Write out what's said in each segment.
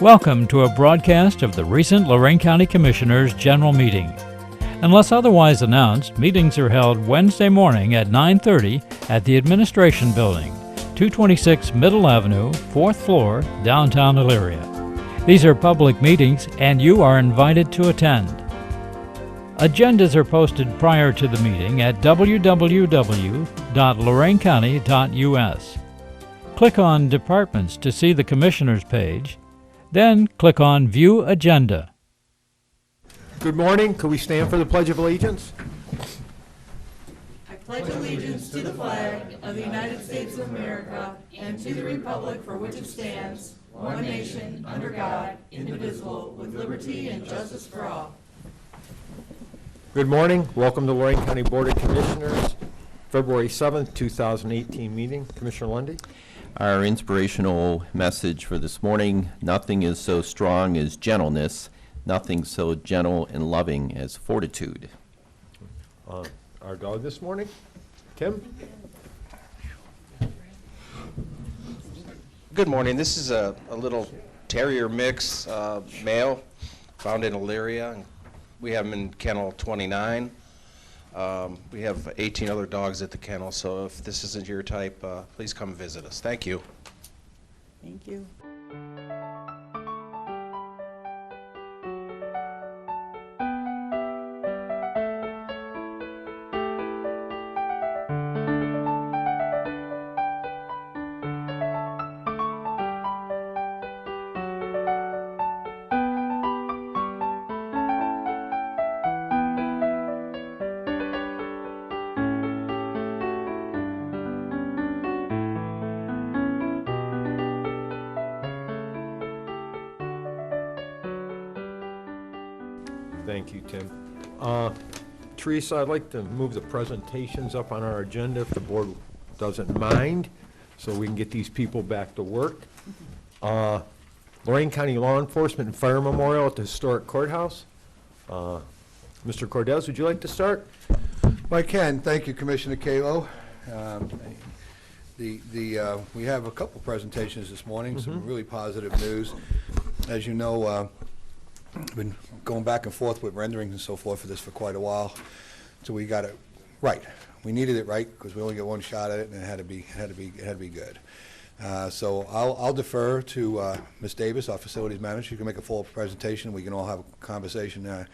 Welcome to a broadcast of the recent Lorain County Commissioners' General Meeting. Unless otherwise announced, meetings are held Wednesday morning at 9:30 at the Administration Building, 226 Middle Avenue, 4th floor, downtown Elyria. These are public meetings and you are invited to attend. Agendas are posted prior to the meeting at www.loraincounty.us. Click on Departments to see the Commissioners page, then click on View Agenda. Good morning. Could we stand for the Pledge of Allegiance? I pledge allegiance to the flag of the United States of America and to the republic for which it stands, one nation, under God, indivisible, with liberty and justice for all. Good morning. Welcome to Lorain County Board of Commissioners, February 7th, 2018 meeting. Commissioner Lundy. Our inspirational message for this morning: nothing is so strong as gentleness, nothing so gentle and loving as fortitude. Our dog this morning, Tim. Good morning. This is a little terrier mix male found in Elyria. We have him in kennel 29. We have 18 other dogs at the kennel, so if this isn't your type, please come visit us. Thank you. Thank you. Thank you, Tim. Teresa, I'd like to move the presentations up on our agenda if the board doesn't mind, so we can get these people back to work. Lorain County Law Enforcement and Fire Memorial at the Historic Courthouse. Mr. Cordes, would you like to start? I can. Thank you, Commissioner Kalo. We have a couple presentations this morning, some really positive news. As you know, I've been going back and forth with renderings and so forth for this for quite a while, so we got it right. We needed it right because we only get one shot at it, and it had to be good. So I'll defer to Ms. Davis, our facilities manager. She can make a full presentation. We can all have a conversation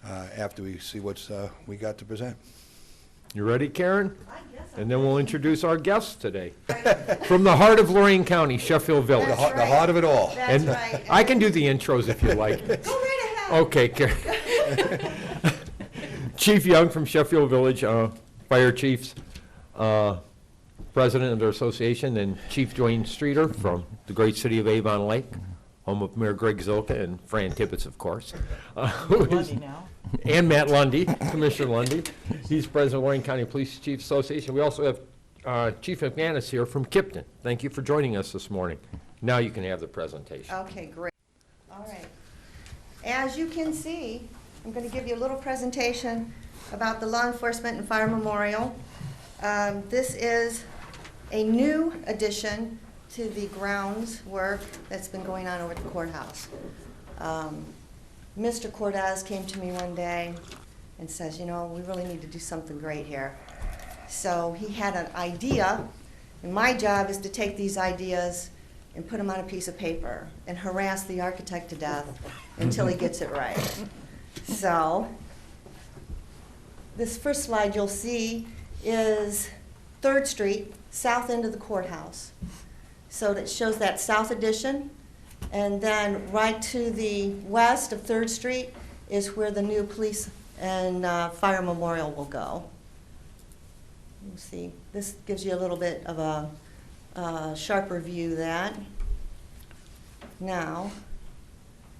after we see what's we got to present. You ready, Karen? Yes, and then we'll introduce our guests today. From the heart of Lorain County, Sheffield Village. The heart of it all. That's And right. I can do the intros if you like. Go right ahead. Okay, Karen. Chief Young from Sheffield Village, Fire Chiefs, President of their association, and Chief Dwayne Streeter from the great city of Avon Lake, home of Mayor Greg Zilka and Fran Tibbetts, of course. And Matt Lundy, Commissioner Lundy. He's President of Lorain County Police Chiefs Association. We also have Chief McManus here from Kipton. Thank you for joining us this morning. Now you can have the presentation. Okay, great. All right. As you can see, I'm going to give you a little presentation about the Law Enforcement and Fire Memorial. This is a new addition to the grounds work that's been going on over at the courthouse. Mr. Cordes came to me one day and says, you know, we really need to do something great here. So he had an idea, and my job is to take these ideas and put them on a piece of paper and harass the architect to death until he gets it right. So this first slide you'll see is 3rd Street, south end of the courthouse. So that shows that south addition. And then right to the west of 3rd Street is where the new police and fire memorial will go. You see, this gives you a little bit of a sharper view of that. Now,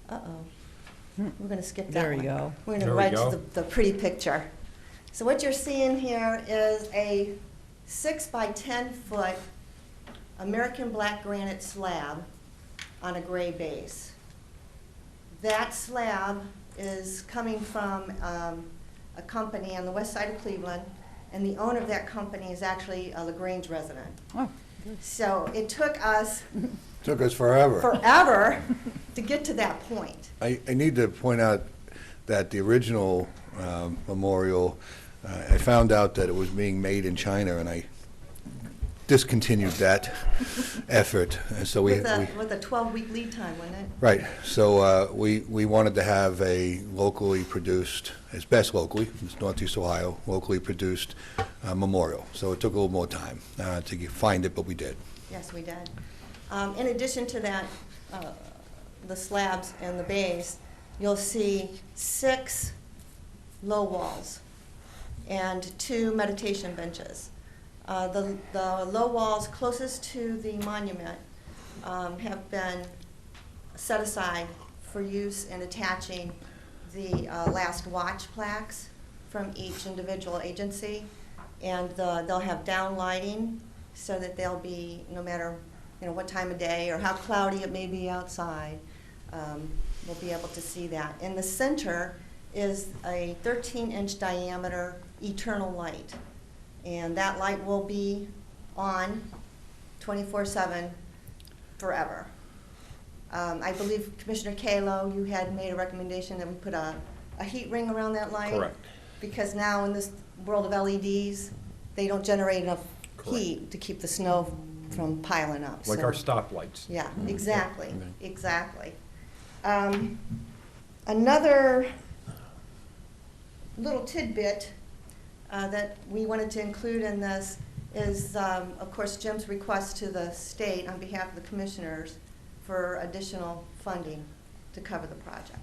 we're going to skip that There one. you go. We're going to There we right go. to the pretty picture. So what you're seeing here is a 6 by 10 foot American black granite slab on a gray base. That slab is coming from a company on the west side of Cleveland, and the owner of that company is actually a LaGrange resident. Oh, So it took us Took us forever. forever to get to that point. I need to point out that the original memorial, I found out that it was being made in China, and I discontinued that effort. And so With a 12-week lead time, wasn't it? right. So we wanted to have a locally produced, as best locally, it's Northeast Ohio, locally produced memorial. So it took a little more time to find it, but we did. Yes, we did. In addition to that, the slabs and the bays, you'll see 6 low walls and 2 meditation benches. The low walls closest to the monument have been set aside for use in attaching the last watch plaques from each individual agency, and they'll have down lighting so that they'll be, no matter what time of day or how cloudy it may be outside, we'll be able to see that. In the center is a 13-inch diameter eternal light, and that light will be on 24/7 forever. I believe, Commissioner Kalo, you had made a recommendation that we put a heat ring around that light. Correct. Because now in this world of LEDs, they don't generate enough heat to keep the snow from piling up. Like So- our stoplights. Yeah, exactly, exactly. Another little tidbit that we wanted to include in this is, of course, Jim's request to the state on behalf of the commissioners for additional funding to cover the project.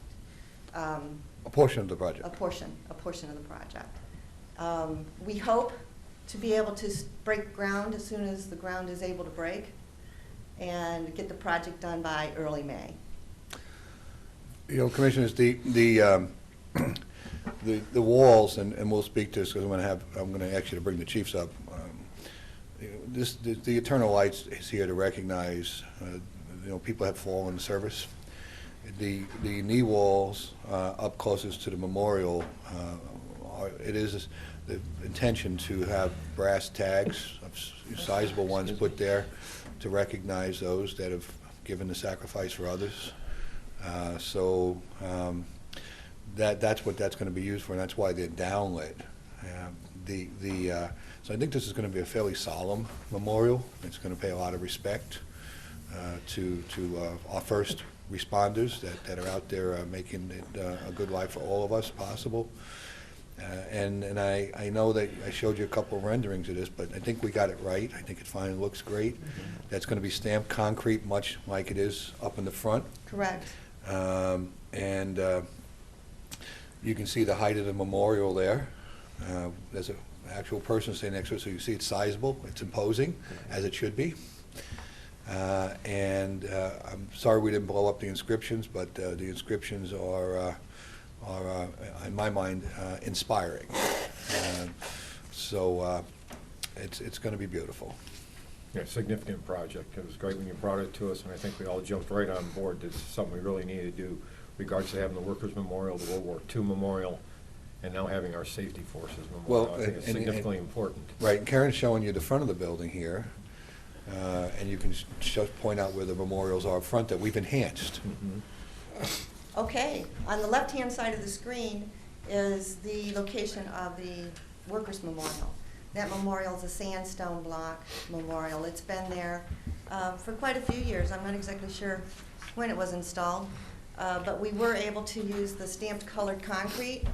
A portion of the project. A portion of the project. We hope to be able to break ground as soon as the ground is able to break and get the project done by early May. Commissioners, the walls, and we'll speak to this because I'm going to ask you to bring the chiefs up. The Eternal Lights is here to recognize, people have fallen in service. The knee walls up closest to the memorial, it is the intention to have brass tags, sizable ones put there to recognize those that have given the sacrifice for others. That's what that's going to be used for, and that's why they're downlit. So I think this is going to be a fairly solemn memorial. It's going to pay a lot of respect to our first responders that are out there making it a good life for all of us possible. And I know that I showed you a couple of renderings of this, but I think we got it right. I think it finally looks great. That's going to be stamped concrete, much like it is up in the front. Correct. And you can see the height of the memorial there. There's an actual person standing next to it, so you see it's sizable, it's imposing, as it should be. I'm sorry we didn't blow up the inscriptions, but the inscriptions are in my mind, inspiring. It's going to be beautiful. Yeah, significant project. It was great when you brought it to us, and I think we all jumped right on board. This is something we really need to do, regards to having the Workers' Memorial, the World War II Memorial, and now having our Safety Forces Memorial. I think it's significantly important. Right, and Karen's showing you the front of the building here, and you can just point out where the memorials are up front that we've enhanced. Okay, on the left-hand side of the screen is the location of the Workers' Memorial. That memorial is a sandstone block memorial. It's been there for quite a few years. I'm not exactly sure when it was installed, but we were able to use the stamped colored concrete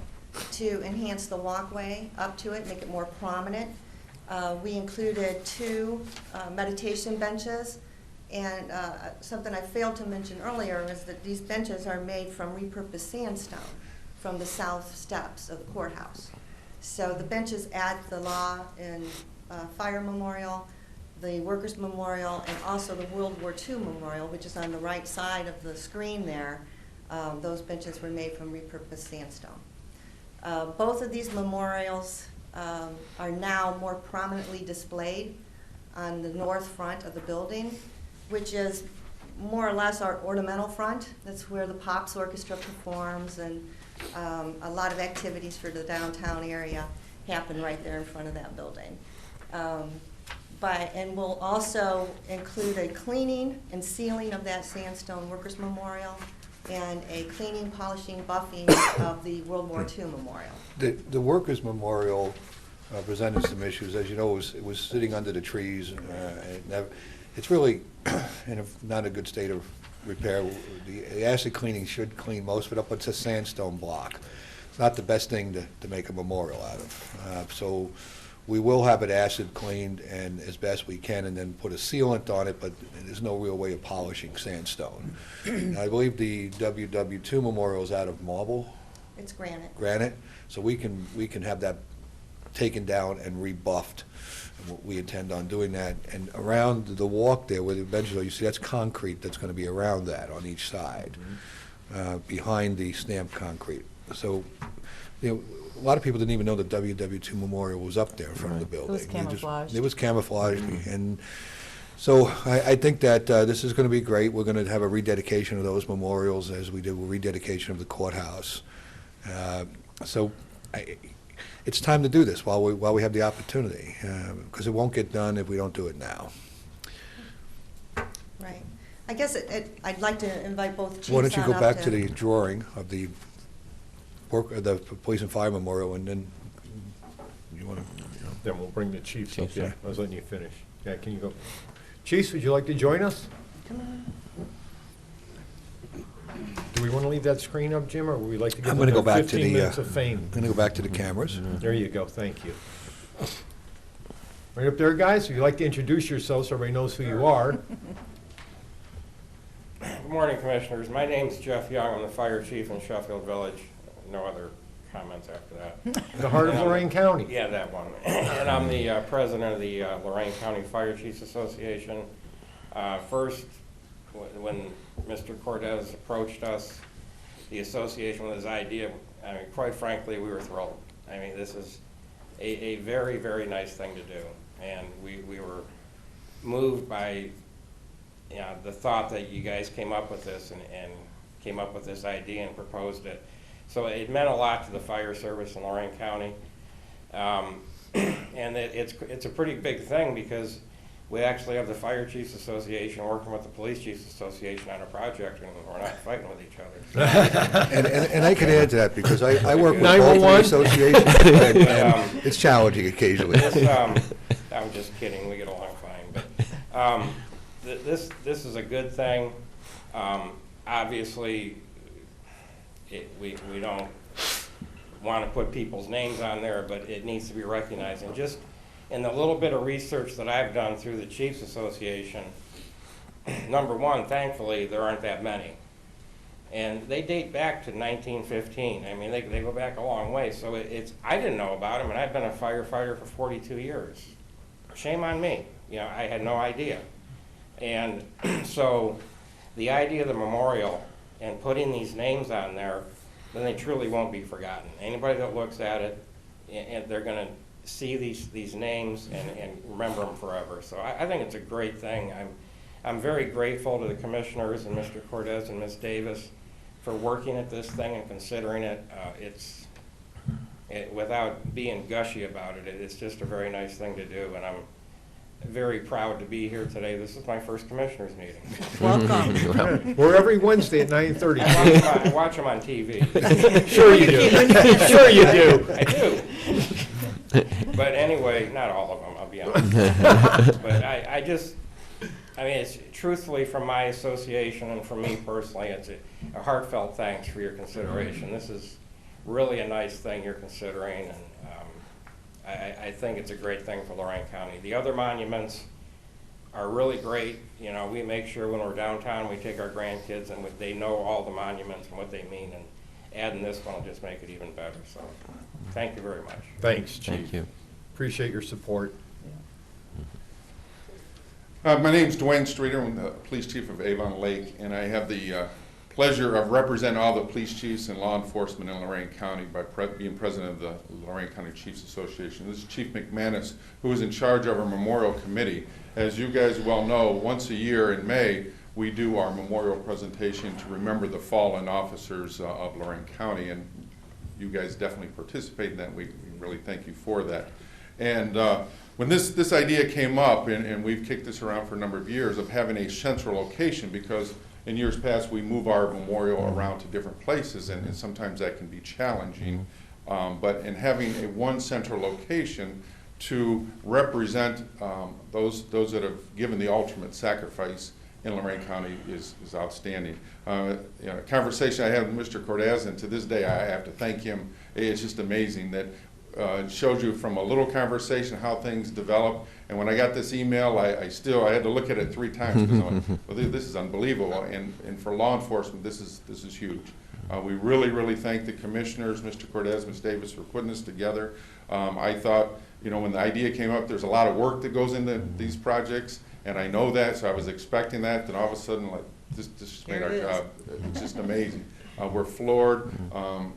to enhance the walkway up to it, make it more prominent. We included 2 meditation benches, and something I failed to mention earlier is that these benches are made from repurposed sandstone from the south steps of the courthouse. So the benches at the Law and Fire Memorial, the Workers' Memorial, and also the World War II Memorial, which is on the right side of the screen there, those benches were made from repurposed sandstone. Both of these memorials are now more prominently displayed on the north front of the building, which is more or less our ornamental front. That's where the Pops Orchestra performs, and a lot of activities for the downtown area happen right there in front of that building. And we'll also include a cleaning and sealing of that sandstone Workers' Memorial and a cleaning, polishing, buffing of the World War II memorial. The Workers' Memorial presented some issues. As you know, it was sitting under the trees. It's really not a good state of repair. The acid cleaning should clean most of it up, but it's a sandstone block. It's not the best thing to make a memorial out of. So we will have it acid cleaned and as best we can, and then put a sealant on it, but there's no real way of polishing sandstone. I believe the WW2 memorial is out of marble. It's granite. Granite, so we can have that taken down and rebuffed. And we intend on doing that. And around the walk there, where the benches are, you see that's concrete that's going to be around that on each side, behind the stamped concrete. So, you know, a lot of people didn't even know the WW2 memorial was up there in front of the building. was camouflaged. It was camouflaged, and so I think that this is going to be great. We're going to have a rededication of those memorials as we did a rededication of the courthouse. So it's time to do this while we have the opportunity, because it won't get done if we don't do it now. Right. I guess I'd like to invite both chiefs Why don't you on go up back to the drawing of the the police and fire memorial, and then you want to. Then we'll bring the chiefs up. Chiefs, Yeah, yeah. I was letting you finish. Yeah, can you go? Chiefs, would you like to join us? Come on. Do we want to leave that screen up, Jim, or would we like to give I'm them going to go their back to 15 the. minutes of fame? I'm going to go back to the cameras. There you go, thank you. Right up there, guys, if you'd like to introduce yourselves so everybody knows who you are. Good morning, Commissioners. My name's Jeff Young. I'm the fire chief in Sheffield Village. No other comments after that. The heart of And I'm Lorain County. Yeah, that one. And I'm the president of the Lorain County Fire Chiefs Association. First, when Mr. Cortez approached us, the association with his idea, I mean, quite frankly, we were thrilled. I mean, this is a very, very nice thing to do. And we were moved by the thought that you guys came up with this and came up with this idea and proposed it. So it meant a lot to the fire service in Lorain County. And it's a pretty big thing because we actually have the Fire Chiefs Association working with the Police Chiefs Association on a project, and we're not fighting with each other. And I can add to that, because I work with both of 911? the associations, and it's challenging occasionally. I'm just kidding, we get along fine. But this is a good thing. Obviously, we don't want to put people's names on there, but it needs to be recognized. And just in the little bit of research that I've done through the Chiefs Association, number one, thankfully, there aren't that many. And they date back to 1915. I mean, they go back a long way. So I didn't know about them, and I've been a firefighter for 42 years. Shame on me. You know, I had no idea. And so the idea of the memorial and putting these names on there, then they truly won't be forgotten. Anybody that looks at it, and they're going to see these names and remember them forever. So I think it's a great thing. I'm very grateful to the commissioners and Mr. Cortez and Ms. Davis for working at this thing and considering it. Without being gushy about it, it's just a very nice thing to do, and I'm very proud to be here today. This is my first commissioners meeting. Welcome. We're every Wednesday at 9:30. I watch them on TV. Sure you do. Sure you do. I do. But anyway, not all of them, I'll be honest. But I mean, it's truthfully from my association and from me personally, it's a heartfelt thanks for your consideration. This is really a nice thing you're considering, and I think it's a great thing for Lorain County. The other monuments are really great. You know, we make sure when we're downtown, we take our grandkids and they know all the monuments and what they mean, and adding this one will just make it even better. So thank you very much. Thanks, Chief. Thank you. Appreciate your support. My name's Dwayne Streeter. I'm the police chief of Avon Lake, and I have the pleasure of representing all the police chiefs and law enforcement in Lorain County by being president of the Lorain County Chiefs Association. This is Chief McManus, who is in charge of our memorial committee. As you guys well know, once a year in May, we do our memorial presentation to remember the fallen officers of Lorain County, and you guys definitely participate in that. We really thank you for that. And when this idea came up, and we've kicked this around for a number of years, of having a central location, because in years past, we move our memorial around to different places, and sometimes that can be challenging. But in having a one central location to represent those that have given the ultimate sacrifice in Lorain County is outstanding. A conversation I had with Mr. Cortez, and to this day I have to thank him. It's just amazing that it shows you from a little conversation how things develop. And when I got this email, I had to look at it 3 times because I'm like, well, this is unbelievable. And for law enforcement, this is huge. We really thank the commissioners, Mr. Cortez, Ms. Davis, for putting this together. I thought, when the idea came up, there's a lot of work that goes into these projects, and I know that, so I was expecting that. Then all of a sudden, like, this just made our job. It's just amazing. We're floored.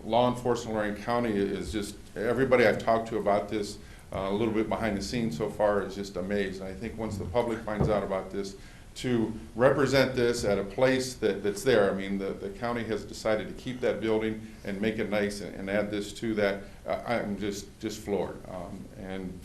Law enforcement in Lorain County is just, everybody I've talked to about this, a little bit behind the scenes so far, is just amazed. And I think once the public finds out about this, to represent this at a place that's there. I mean, the county has decided to keep that building and make it nice and add this to that. I'm just floored. And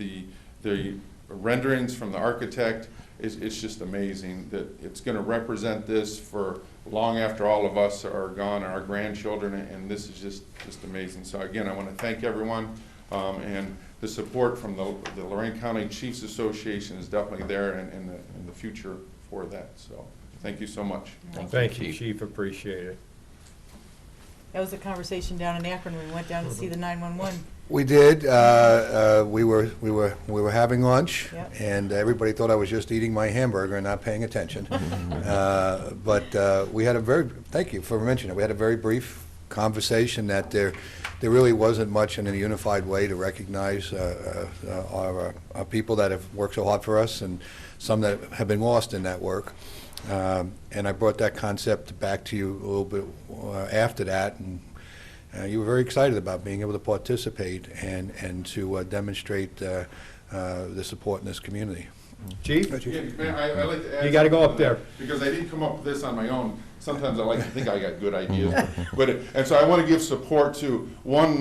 the renderings from the architect, it's just amazing that it's going to represent this for long after all of us are gone, and our grandchildren, and this is just amazing. So again, I want to thank everyone, and the support from the Lorain County Chiefs Association is definitely there in the future for that. So thank you so much. Thank you, Chief. Appreciate it. That was a conversation down in Akron when we went down to see the 911. We did. We were having lunch, Yep. and everybody thought I was just eating my hamburger and not paying attention. But we had thank you for mentioning it. We had a very brief conversation that there really wasn't much in a unified way to recognize our people that have worked so hard for us, and some that have been lost in that work. And I brought that concept back to you a little bit after that, and you were very excited about being able to participate and to demonstrate the support in this community. Chief? Yeah, man, I like to add You got to go something up there. because I didn't come up with this on my own. Sometimes I like to think I got good ideas, and so I want to give support to one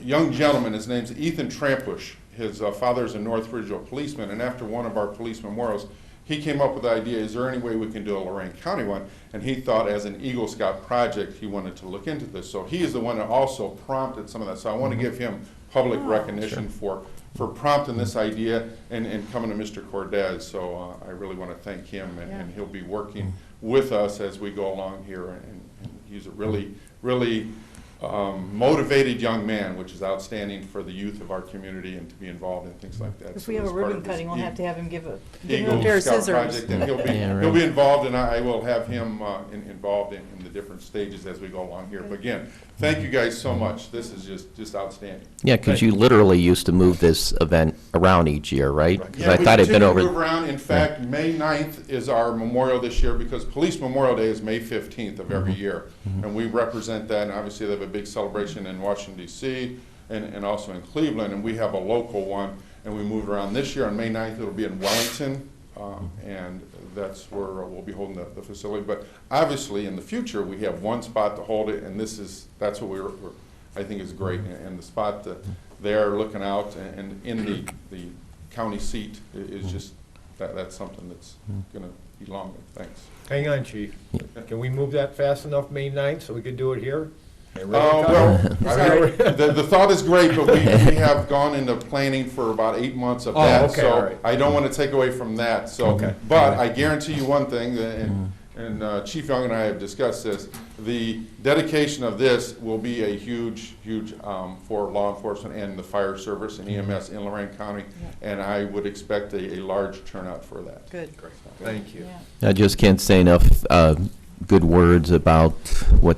young gentleman. His name's Ethan Trampush. His father's a North Ridgeville policeman, and after one of our police memorials, he came up with the idea, is there any way we can do a Lorain County one? And he thought as an Eagle Scout project, he wanted to look into this. So he is the one that also prompted some of that. So I want to give him public recognition for prompting this idea and coming to Mr. Cortez. So I really want to thank him, and he'll be working with us as we go along here. And he's a really motivated young man, which is outstanding for the youth of our community and to be involved in things like that. If So we have a as part ribbon of this cutting, we'll have to have him give him a Eagle pair of Scout scissors. project, and he'll be involved, and I will have him involved in the different stages as we go along here. But again, thank you guys so much. This is just outstanding. Yeah, because you literally used to move this event around each year, right? Because Yeah, I thought it'd been we continue to over. move around. In fact, May 9th is our memorial this year because Police Memorial Day is May 15th of every year. And we represent that, and obviously they have a big celebration in Washington, D.C., and also in Cleveland, and we have a local one, and we moved around. This year on May 9th, it'll be in Wellington, and that's where we'll be holding the facility. But obviously, in the future, we have one spot to hold it, and that's what I think is great. And the spot there looking out and in the county seat is just, that's something that's going to be long. Thanks. Hang on, Chief. Can we move that fast enough, May 9th, so we can do it here? Well, the thought is great, but we have gone into planning for about 8 months of that. Okay, all So right. I don't want to take away from that. So, Okay. but I guarantee you one thing, and Chief Young and I have discussed this, the dedication of this will be a huge for law enforcement and the fire service and EMS in Lorain County, and I would expect a large turnout for that. Good. Thank you. Yeah. I just can't say enough good words about what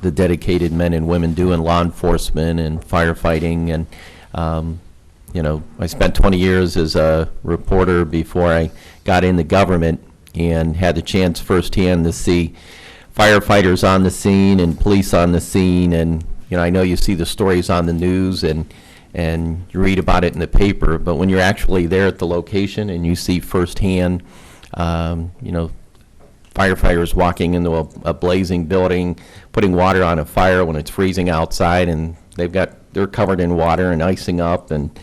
the dedicated men and women do in law enforcement and firefighting. And, I spent 20 years as a reporter before I got into government and had the chance firsthand to see firefighters on the scene and police on the scene. And, I know you see the stories on the news and you read about it in the paper, but when you're actually there at the location and you see firsthand, firefighters walking into a blazing building, putting water on a fire when it's freezing outside, and they're covered in water and icing up and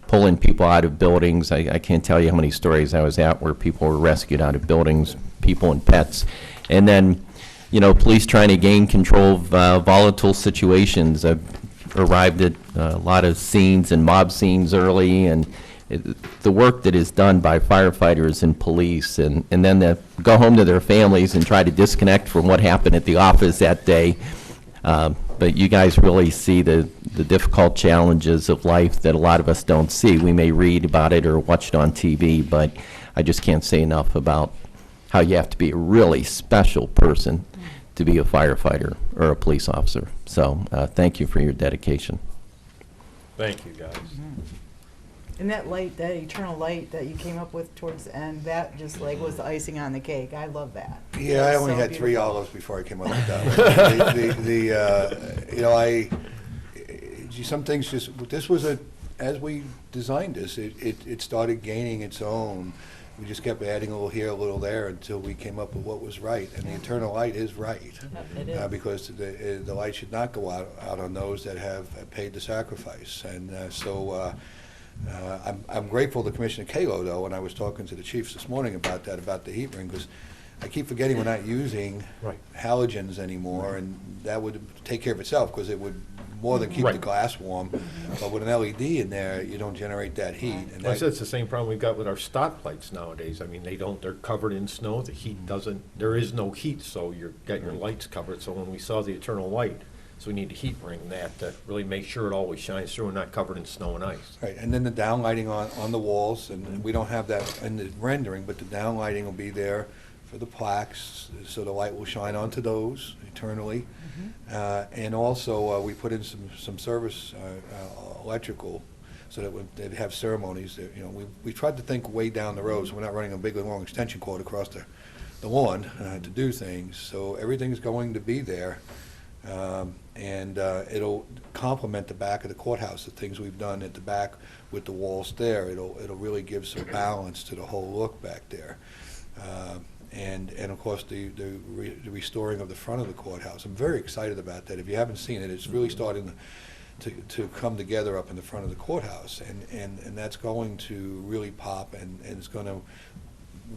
pulling people out of buildings. I can't tell you how many stories I was at where people were rescued out of buildings, people and pets. And then, you know, police trying to gain control of volatile situations. I've arrived at a lot of scenes and mob scenes early, and the work that is done by firefighters and police, and then they go home to their families and try to disconnect from what happened at the office that day. But you guys really see the difficult challenges of life that a lot of us don't see. We may read about it or watch it on TV, but I just can't say enough about how you have to be a really special person to be a firefighter or a police officer. So thank you for your dedication. Thank you, guys. And that light, that eternal light that you came up with towards the end, that just like was the icing on the cake. I love that. Yeah, I It's only so had 3 beautiful. olives before I came up with that. You know, some things just, this was as we designed this, it started gaining its own. We just kept adding a little here, a little there until we came up with what was right. And the eternal light is right. It is. Because the light should not go out on those that have paid the sacrifice. And I'm grateful to Commissioner Kalo, though, when I was talking to the chiefs this morning about that, about the heat ring, because I keep forgetting we're not using Right. halogens anymore, and that would take care of itself, because it would more than keep the Right. glass warm. But with an LED in there, you don't generate that heat. And Well, I that- said it's the same problem we've got with our stoplights nowadays. I mean, they're covered in snow, the heat doesn't, there is no heat, so you've got your lights covered. So when we saw the eternal light, so we need to heat ring that to really make sure it always shines through and not covered in snow and ice. Right, and then the downlighting on the walls, and we don't have that in the rendering, but the downlighting will be there for the plaques, so the light will shine onto those eternally. And also, we put in some service electrical, so that when they have ceremonies, that, you know, we tried to think way down the road, so we're not running a big, long extension cord across the lawn to do things. So everything's going to be there. And it'll complement the back of the courthouse, the things we've done at the back with the walls there. It'll really give some balance to the whole look back there. And of course, the restoring of the front of the courthouse. I'm very excited about that. If you haven't seen it, it's really starting to come together up in the front of the courthouse. And that's going to really pop, and it's going to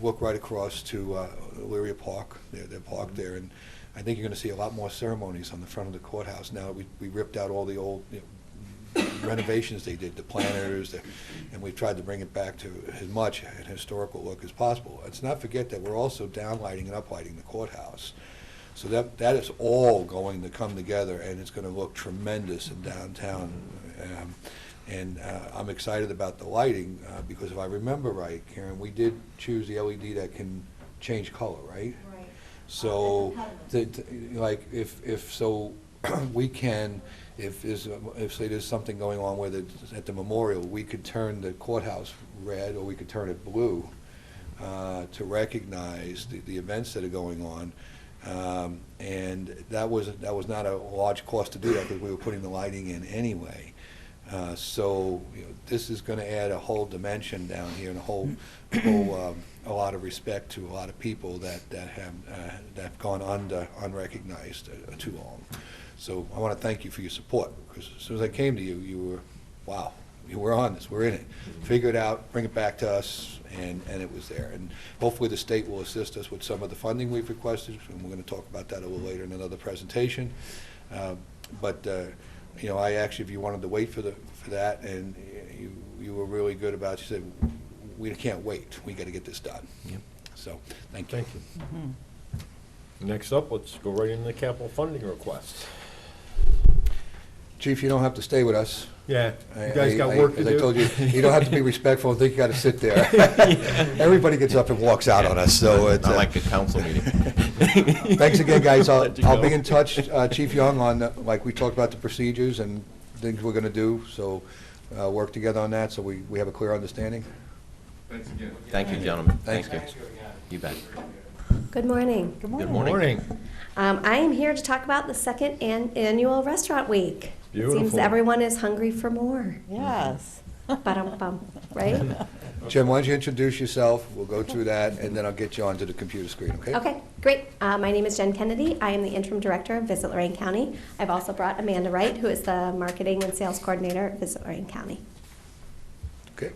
look right across to Elyria Park. They're parked there. And I think you're going to see a lot more ceremonies on the front of the courthouse now. We ripped out all the old renovations they did, the planters, and we've tried to bring it back to as much an historical look as possible. Let's not forget that we're also downlighting and uplighting the courthouse. So that is all going to come together, and it's going to look tremendous in downtown. I'm excited about the lighting because if I remember right, Karen, we did choose the LED that can change color, right? Right. So, like, if so, we can, if say there's something going on where at the memorial, we could turn the courthouse red, or we could turn it blue to recognize the events that are going on. And that was not a large cost to do that, because we were putting the lighting in anyway. So, you know, this is going to add a whole dimension down here, and a lot of respect to a lot of people that have gone unrecognized too long. So I want to thank you for your support, because as soon as I came to you, you were on this, we're in it. Figure it out, bring it back to us, and it was there. And hopefully the state will assist us with some of the funding we've requested, and we're going to talk about that a little later in another presentation. You know, I actually, if you wanted to wait for that, and you were really good about it, you said, we can't wait, we got to get this done. Yep. So, thank you. Thank you. Next up, let's go right into the capital funding request. Chief, you don't have to stay with us. Yeah, you guys got work to do. As I told you, you don't have to be respectful and think you got to sit there. Everybody gets up and walks out on us, so it's... Not like a council meeting. Thanks again, guys. I'll Let you go. be in touch, Chief Young, on, like we talked about the procedures and things we're going to do, so work together on that so we have a clear understanding. Thanks again. Thank you, gentlemen. Thanks, Thank you. You bet. Good morning. Good morning. Good morning. Morning. I am here to talk about the second annual restaurant week. It seems Beautiful. everyone is hungry for more. Yes. Ba-dum-bum, right? Jim, why don't you introduce yourself? We'll go through that, and then I'll get you onto the computer screen, okay? Okay, great. My name is Jen Kennedy. I am the interim director of Visit Lorain County. I've also brought Amanda Wright, who is the marketing and sales coordinator at Visit Lorain County. Okay.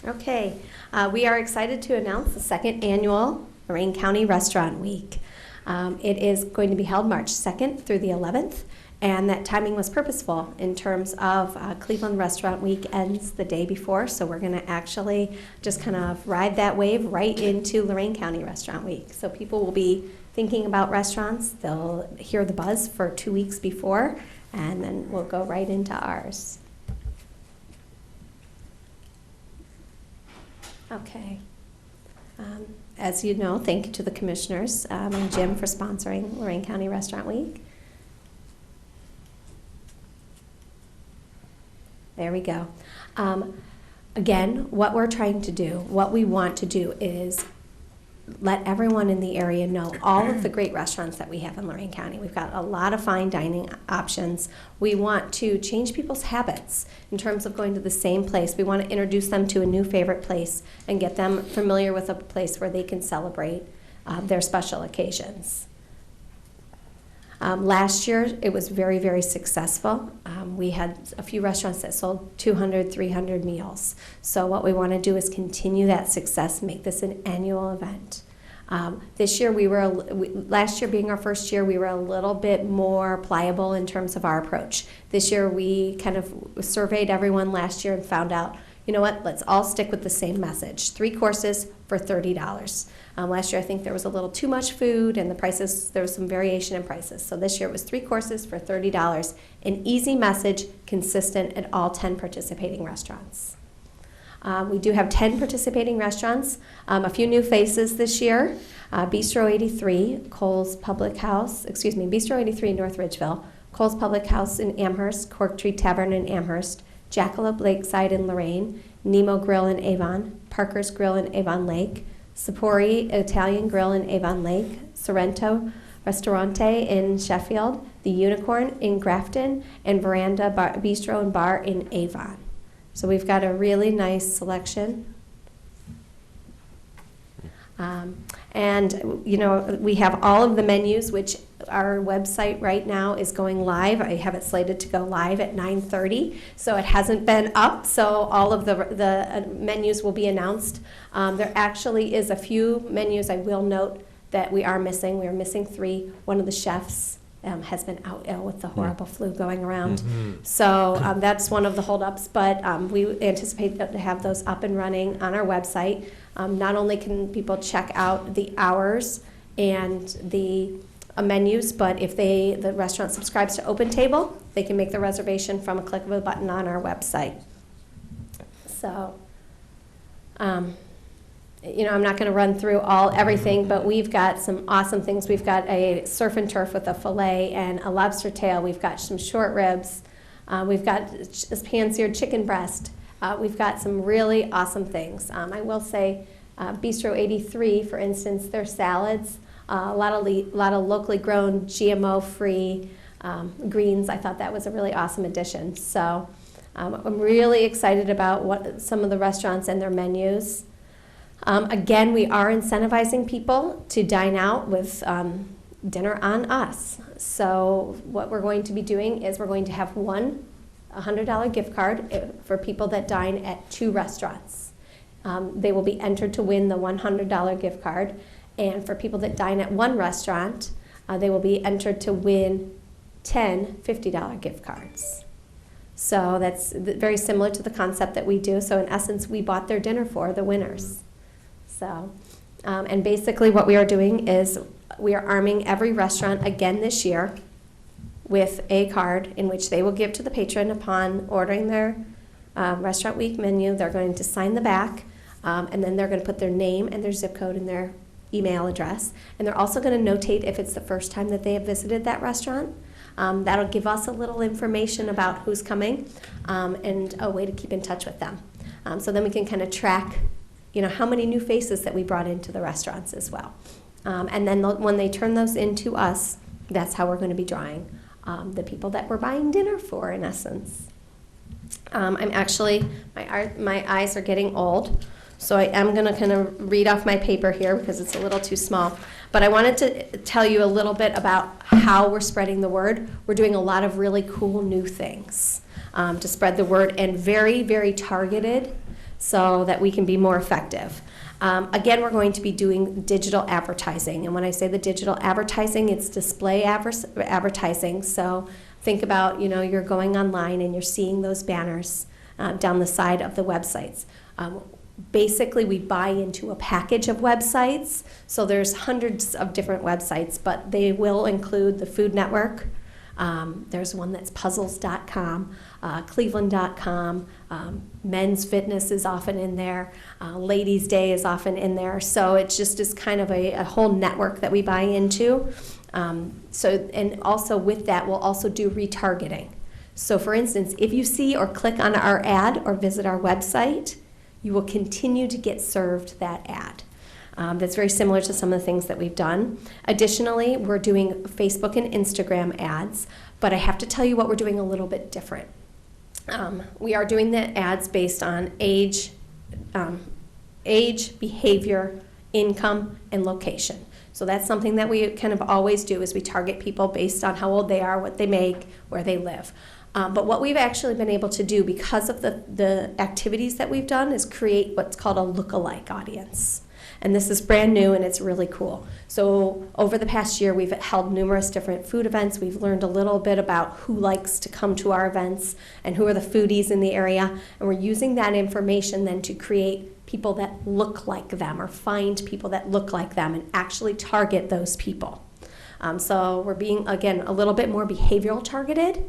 Okay, we are excited to announce the second annual Lorain County Restaurant Week. It is going to be held March 2nd through the 11th, and that timing was purposeful in terms of Cleveland Restaurant Week ends the day before, so we're going to actually just kind of ride that wave right into Lorain County Restaurant Week. So people will be thinking about restaurants, they'll hear the buzz for 2 weeks before, and then we'll go right into ours. Okay. As you know, thank you to the commissioners and Jim for sponsoring Lorain County Restaurant Week. There we go. Again, what we're trying to do, what we want to do is let everyone in the area know all of the great restaurants that we have in Lorain County. We've got a lot of fine dining options. We want to change people's habits in terms of going to the same place. We want to introduce them to a new favorite place and get them familiar with a place where they can celebrate their special occasions. Last year, it was very, very successful. We had a few restaurants that sold 200, 300 meals. So what we want to do is continue that success, make this an annual event. This year, last year being our first year, we were a little bit more pliable in terms of our approach. This year, we kind of surveyed everyone last year and found out, you know what, let's all stick with the same message. 3 courses for $30. Last year, I think there was a little too much food, and the prices, there was some variation in prices. So this year, it was 3 courses for $30. An easy message, consistent at all 10 participating restaurants. We do have 10 participating restaurants, a few new faces this year. Bistro 83, Bistro 83 in North Ridgeville, Cole's Public House in Amherst, Cork Tree Tavern in Amherst, Jackalope Lakeside in Lorain, Nemo Grill in Avon, Parker's Grill in Avon Lake, Sapori Italian Grill in Avon Lake, Sorrento Ristorante in Sheffield, The Unicorn in Grafton, and Veranda Bistro and Bar in Avon. So we've got a really nice selection. And, you know, we have all of the menus, which our website right now is going live. I have it slated to go live at 9:30, so it hasn't been up, so all of the menus will be announced. There actually is a few menus I will note that we are missing. We are missing 3. One of the chefs has been out ill with the horrible flu going around. So that's one of the holdups, but we anticipate to have those up and running on our website. Not only can people check out the hours and the menus, but if the restaurant subscribes to OpenTable, they can make the reservation from a click of a button on our website. So, you know, I'm not going to run through everything, but we've got some awesome things. We've got a surf and turf with a fillet and a lobster tail. We've got some short ribs. We've got pan-seared chicken breast. We've got some really awesome things. I will say Bistro 83, for instance, their salads, a lot of locally grown GMO-free greens. I thought that was a really awesome addition. So I'm really excited about some of the restaurants and their menus. Again, we are incentivizing people to dine out with dinner on us. So what we're going to be doing is we're going to have one $100 gift card for people that dine at 2 restaurants. They will be entered to win the $100 gift card. And for people that dine at 1 restaurant, they will be entered to win 10 $50 gift cards. So that's very similar to the concept that we do. So in essence, we bought their dinner for the winners. So, and basically what we are doing is we are arming every restaurant again this year with a card in which they will give to the patron upon ordering their Restaurant Week menu. They're going to sign the back, and then they're going to put their name and their zip code and their email address. And they're also going to notate if it's the first time that they have visited that restaurant. That'll give us a little information about who's coming and a way to keep in touch with them. So then we can kind of track, you know, how many new faces that we brought into the restaurants as well. And then when they turn those into us, that's how we're going to be drawing the people that we're buying dinner for, in essence. I'm actually, my eyes are getting old, so I am going to kind of read off my paper here because it's a little too small. But I wanted to tell you a little bit about how we're spreading the word. We're doing a lot of really cool new things to spread the word, and very, very targeted. so that we can be more effective. Again, we're going to be doing digital advertising, and when I say the digital advertising, it's display advertising. So think about, you're going online and you're seeing those banners down the side of the websites. Basically, we buy into a package of websites, so there's hundreds of different websites, but they will include the Food Network. There's one that's puzzles.com, cleveland.com, men's fitness is often in there, ladies' day is often in there, so it just is kind of a whole network that we buy into. And also with that, we'll also do retargeting. So for instance, if you see or click on our ad or visit our website, you will continue to get served that ad. That's very similar to some of the things that we've done. Additionally, we're doing Facebook and Instagram ads, but I have to tell you what we're doing a little bit different. We are doing the ads based on age, behavior, income, and location. So that's something that we kind of always do, is we target people based on how old they are, what they make, where they live. But what we've actually been able to do because of the activities that we've done is create what's called a lookalike audience. And this is brand new and it's really cool. So over the past year, we've held numerous different food events. We've learned a little bit about who likes to come to our events and who are the foodies in the area. And we're using that information then to create people that look like them, or find people that look like them and actually target those people. So we're being, again, a little bit more behavioral targeted.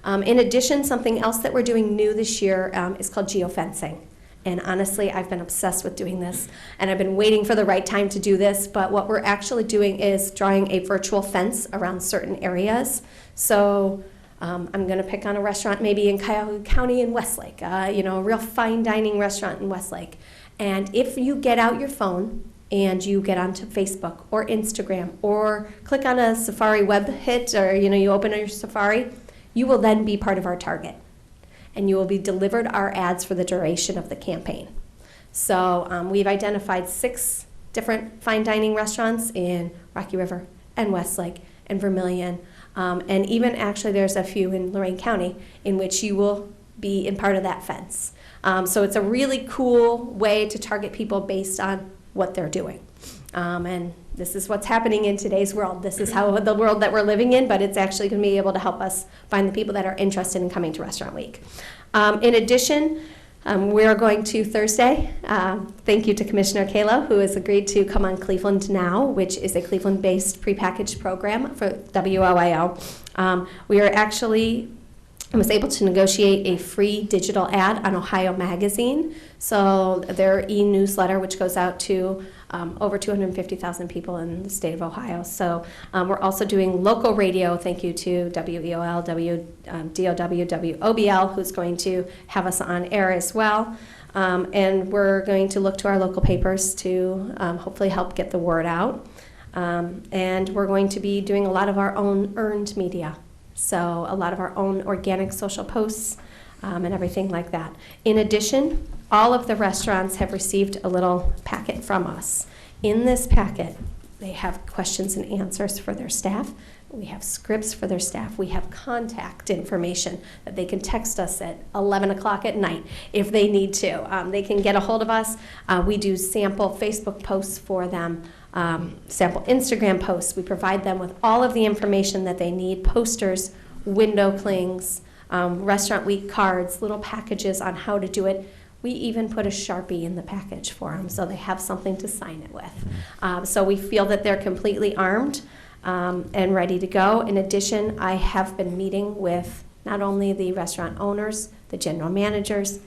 In addition, something else that we're doing new this year is called geofencing. And honestly, I've been obsessed with doing this, and I've been waiting for the right time to do this, but what we're actually doing is drawing a virtual fence around certain areas. So I'm going to pick on a restaurant maybe in Cuyahoga County in Westlake, a real fine dining restaurant in Westlake. And if you get out your phone and you get onto Facebook or Instagram or click on a Safari web hit, or you open your Safari, you will then be part of our target. And you will be delivered our ads for the duration of the campaign. So we've identified 6 different fine dining restaurants in Rocky River and Westlake and Vermilion. And even actually there's a few in Lorain County in which you will be in part of that fence. So it's a really cool way to target people based on what they're doing. And this is what's happening in today's world. This is how the world that we're living in, but it's actually going to be able to help us find the people that are interested in coming to Restaurant Week. In addition, we are going to Thursday. Thank you to Commissioner Kalo, who has agreed to come on Cleveland Now, which is a Cleveland-based prepackaged program for WOIO. We are actually, I was able to negotiate a free digital ad on Ohio Magazine. So their e-newsletter, which goes out to over 250,000 people in the state of Ohio. So we're also doing local radio. Thank you to WEOL, DOW, WOBL, who's going to have us on air as well. And we're going to look to our local papers to hopefully help get the word out. And we're going to be doing a lot of our own earned media. So a lot of our own organic social posts and everything like that. In addition, all of the restaurants have received a little packet from us. In this packet, they have questions and answers for their staff. We have scripts for their staff. We have contact information that they can text us at 11 o'clock at night if they need to. They can get a hold of us. We do sample Facebook posts for them, sample Instagram posts. We provide them with all of the information that they need, posters, window clings, Restaurant Week cards, little packages on how to do it. We even put a Sharpie in the package for them so they have something to sign it with. So we feel that they're completely armed and ready to go. In addition, I have been meeting with not only the restaurant owners, the general managers,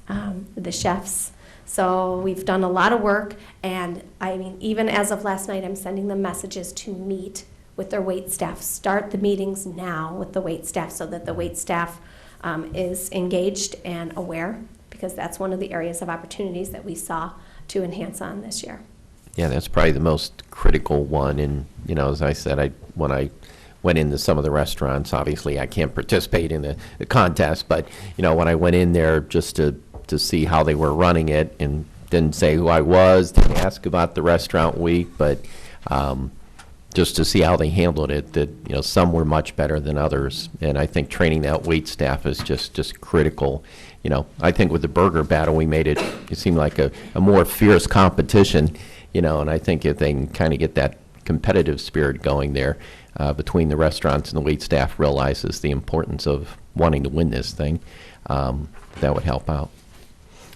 the chefs. So we've done a lot of work, and I mean, even as of last night, I'm sending them messages to meet with their wait staff. Start the meetings now with the wait staff so that the wait staff is engaged and aware, because that's one of the areas of opportunities that we saw to enhance on this year. Yeah, that's probably the most critical one. And, as I said, when I went into some of the restaurants, obviously I can't participate in the contest, but, when I went in there just to see how they were running it, and didn't say who I was, didn't ask about the Restaurant Week, but, just to see how they handled it, that, some were much better than others. And I think training that wait staff is just critical. I think with the burger battle, we made it seem like a more fierce competition, and I think if they can kind of get that competitive spirit going there between the restaurants and the wait staff realizes the importance of wanting to win this thing, that would help out.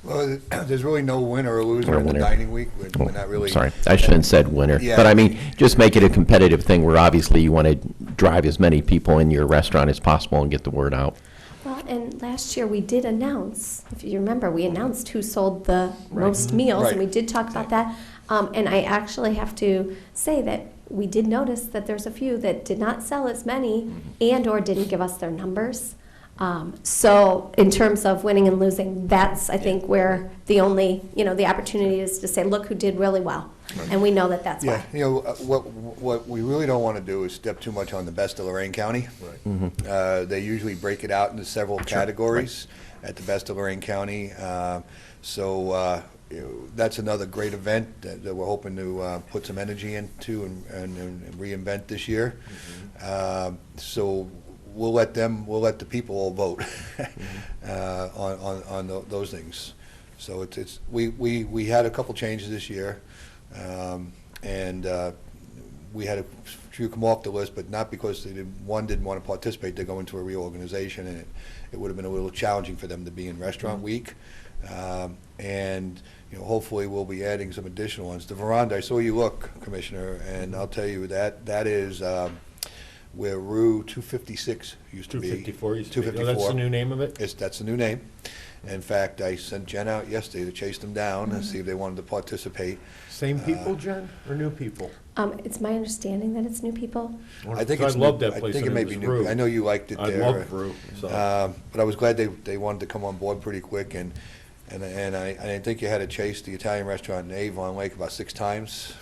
Well, there's really no winner or loser Or in the winner. dining week. We're not really. Sorry, I shouldn't have said winner. Yeah. But I mean, just make it a competitive thing where obviously you want to drive as many people in your restaurant as possible and get the word out. Well, and last year we did announce, if you remember, we announced who sold the most meals, and we did talk about that. And I actually have to say that we did notice that there's a few that did not sell as many and/or didn't give us their numbers. So in terms of winning and losing, that's, I think, where the only, the opportunity is to say, look who did really well. And we know that that's Yeah, why. what we really don't want to do is step too much on the best of Lorain County. They usually break it out into several categories at the best of Lorain County. So that's another great event that we're hoping to put some energy into and reinvent this year. So we'll let the people all vote on those things. So we had a couple changes this year. And we had a few come off the list, but not because one didn't want to participate. They go into a reorganization, and it would have been a little challenging for them to be in Restaurant Week. And hopefully we'll be adding some additional ones. The veranda, I saw you look, Commissioner, and I'll tell you that is where Rue 256 used to be. 254 used to be. 254. Oh, that's the new name of it? That's the new name. In fact, I sent Jen out yesterday to chase them down and see if they wanted to participate. Same people, Jen, or new people? It's my understanding that it's new people. I think I it's loved new- that place. I think it and may was be new. Rue. I know you liked it I there. loved Rue. So. But I was glad they wanted to come on board pretty quick, and I think you had to chase the Italian restaurant in Avon Lake about 6 times.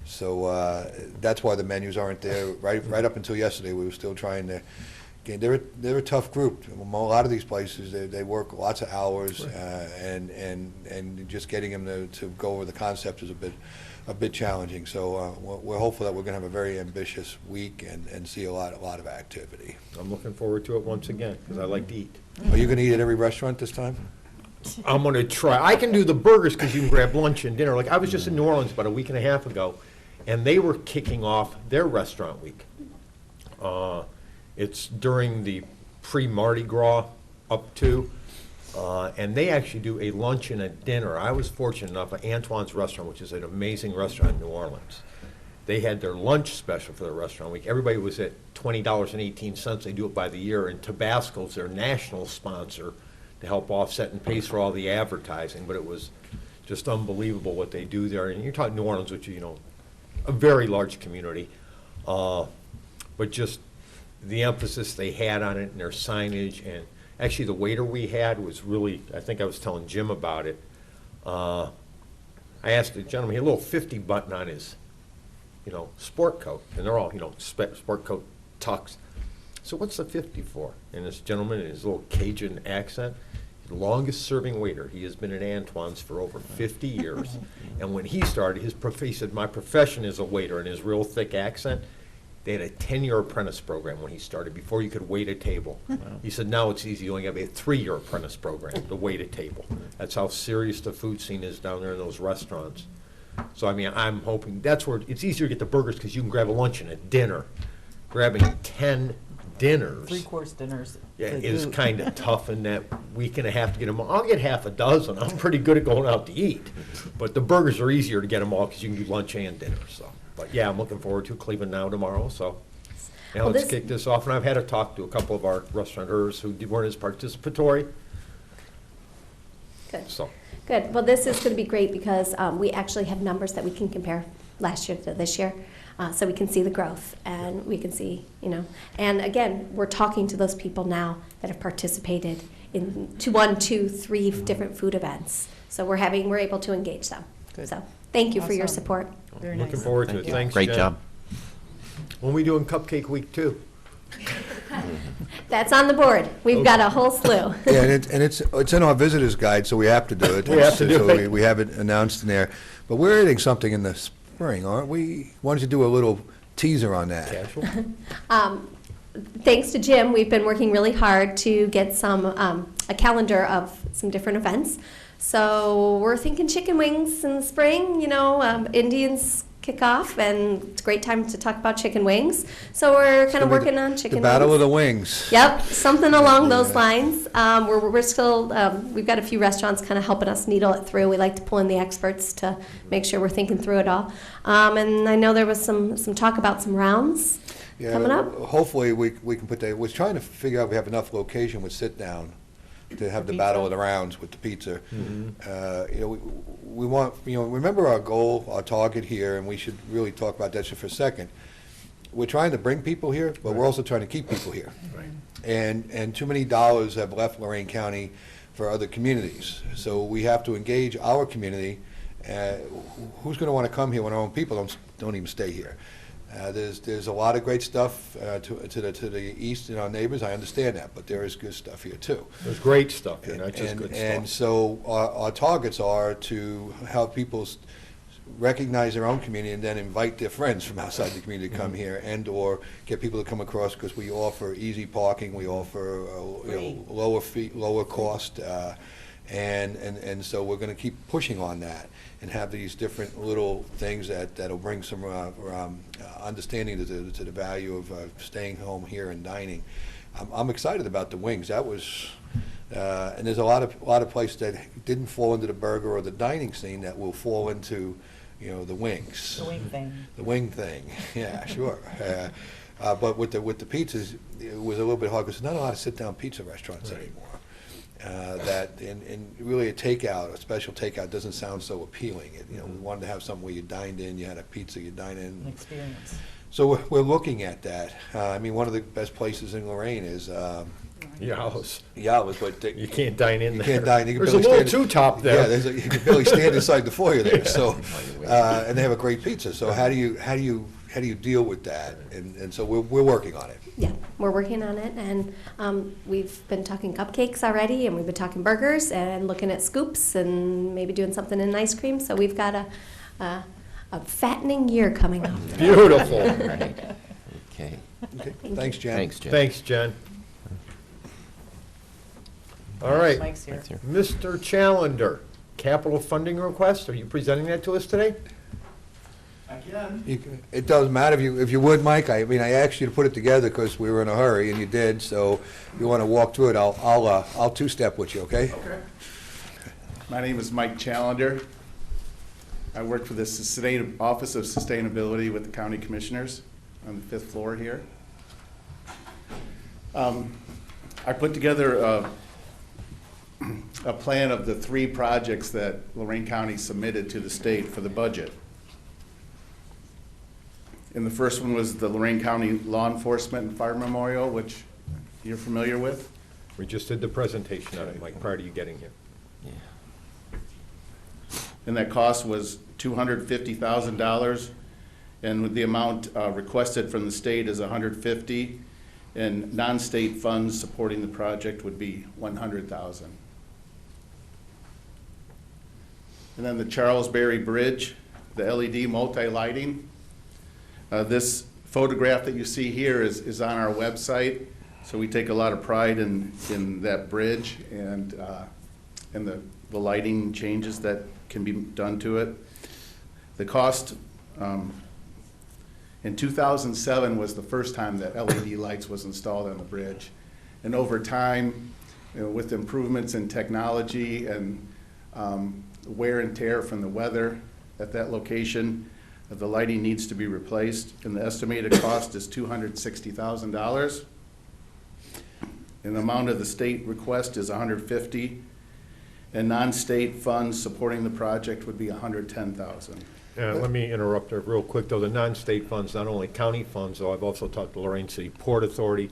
So that's why the menus aren't there. Right up until yesterday, we were still trying to. They're a tough group. A lot of these places, they work lots of hours, and just getting them to go over the concept is a bit challenging. So we're hopeful that we're going to have a very ambitious week and see a lot of activity. I'm looking forward to it once again, because I like to eat. Are you going to eat at every restaurant this time? I'm going to try. I can do the burgers because you can grab lunch and dinner. Like, I was just in New Orleans about a week and a half ago, and they were kicking off their restaurant week. It's during the pre-Mardi Gras up to, and they actually do a lunch and a dinner. I was fortunate enough at Antoine's Restaurant, which is an amazing restaurant in New Orleans. They had their lunch special for their restaurant week. Everybody was at $20.18. They do it by the year, and Tabasco's their national sponsor to help offset and pay for all the advertising. But it was just unbelievable what they do there. And you're talking New Orleans, which is, a very large community, but just the emphasis they had on it and their signage. And actually the waiter we had was really, I think I was telling Jim about it. I asked the gentleman, he had a little 50 button on his, sport coat, and they're all, sport coat tux. So what's the 50 for? And this gentleman in his little Cajun accent, the longest serving waiter. He has been at Antoine's for over 50 years. And when he started, he said, my profession is a waiter, in his real thick accent. They had a 10-year apprentice program when he started, before you could wait a table. He said, now it's easy. You only have a 3-year apprentice program to wait a table. That's how serious the food scene is down there in those restaurants. So, I mean, I'm hoping that's where it's easier to get the burgers, because you can grab a lunch and a dinner. Grabbing 10 dinners. 3-course dinners. Yeah, to is boot. kind of tough in that week and a half to get them all. I'll get half a dozen. I'm pretty good at going out to eat. But the burgers are easier to get them all because you can do lunch and dinner, so. But yeah, I'm looking forward to Cleveland Now tomorrow, so. Now Well, let's this- kick this off. And I've had a talk to a couple of our restaurateurs who weren't as participatory, Good. so. Good. Well, this is going to be great because we actually have numbers that we can compare last year to this year. So we can see the growth, and we can see, and again, we're talking to those people now that have participated in 1, 2, 3 different food events. So we're able to engage them. Good. So thank you for your Awesome. support. Very Looking nice. forward to Thank it. you. Thanks, Great Jen. job. When we doing Cupcake Week too? That's on the board. We've got a whole slew. Yeah, and it's in our visitor's guide, so we have to do it. We have to do So it. we have it announced in there. But we're adding something in the spring, aren't we? Why don't you do a little teaser on that? Casual? Thanks to Jim, we've been working really hard to get a calendar of some different events. So we're thinking chicken wings in the spring. Indians kick off, and it's a great time to talk about chicken wings. So we're kind of working on chicken wings. The Battle of the Wings. Yep, something along those lines. We're still, we've got a few restaurants kind of helping us needle it through. We like to pull in the experts to make sure we're thinking through it all. And I know there was some talk about some rounds coming up. Hopefully we can put that. We're trying to figure out if we have enough location with sit down to have the Battle of the Rounds with the pizza. We want, remember our goal, our target here, and we should really talk about that just for a second. We're trying to bring people here, but we're also trying to keep people here. Right. And too many dollars have left Lorain County for other communities. So we have to engage our community. Who's going to want to come here when our own people don't even stay here? There's a lot of great stuff to the east in our neighbors. I understand that, but there is good stuff here too. There's great stuff here, not just good stuff. And so our targets are to help people recognize their own community and then invite their friends from outside the community to come here, and or get people to come across, because we offer easy parking, we offer lower fee, lower cost, and so we're going to keep pushing on that and have these different little things that'll bring some understanding to the value of staying home here and dining. I'm excited about the wings. That was, and there's a lot of places that didn't fall into the burger or the dining scene that will fall into, the wings. The wing thing. The wing thing, yeah, sure. But with the pizzas, it was a little bit hard because there's not a lot of sit-down pizza restaurants anymore. And really a special takeout doesn't sound so appealing. We wanted to have something where you dined in, you had a pizza, you dine in. An experience. So we're looking at that. One of the best places in Lorain is Yow's. Yow's, but You can't dine in you there. can't dine. You can There's a barely little stand- two-top there. Yeah, you can barely stand inside the foyer there. So, and they have a great pizza. So how do you deal with that? And so we're working on it. Yeah, we're working on it, and we've been talking cupcakes already, and we've been talking burgers, and looking at scoops, and maybe doing something in ice cream. So we've got a fattening year coming up. Beautiful. Okay. Okay. Thanks, Jen. Thanks, Jim. Thanks, Jen. All right, Mike's here. Thanks, sir. Mr. Challenger, capital funding request, are you presenting that to us today? It doesn't matter if you would, Mike. I asked you to put it together because we were in a hurry, and you did. So if you want to walk through it, I'll two-step with you, okay? Okay. My name is Mike Challenger. I work for the Office of Sustainability with the County Commissioners on the 5th floor here. I put together a plan of the 3 projects that Lorain County submitted to the state for the budget. And the first one was the Lorain County Law Enforcement and Fire Memorial, which you're familiar with. We just did the presentation on it, Mike, prior to you getting here. Yeah. And that cost was $250,000, and the amount requested from the state is $150,000, and non-state funds supporting the project would be $100,000. And then the Charles Berry Bridge, the LED multi-lighting. This photograph that you see here is on our website, so we take a lot of pride in that bridge and the lighting changes that can be done to it. The cost in 2007 was the first time that LED lights was installed on the bridge. And over time, with improvements in technology and wear and tear from the weather at that location, the lighting needs to be replaced, and the estimated cost is $260,000. And the amount of the state request is $150,000, and non-state funds supporting the project would be $110,000. Let me interrupt there real quick, though. The non-state funds, not only county funds, though, I've also talked to Lorain City Port Authority.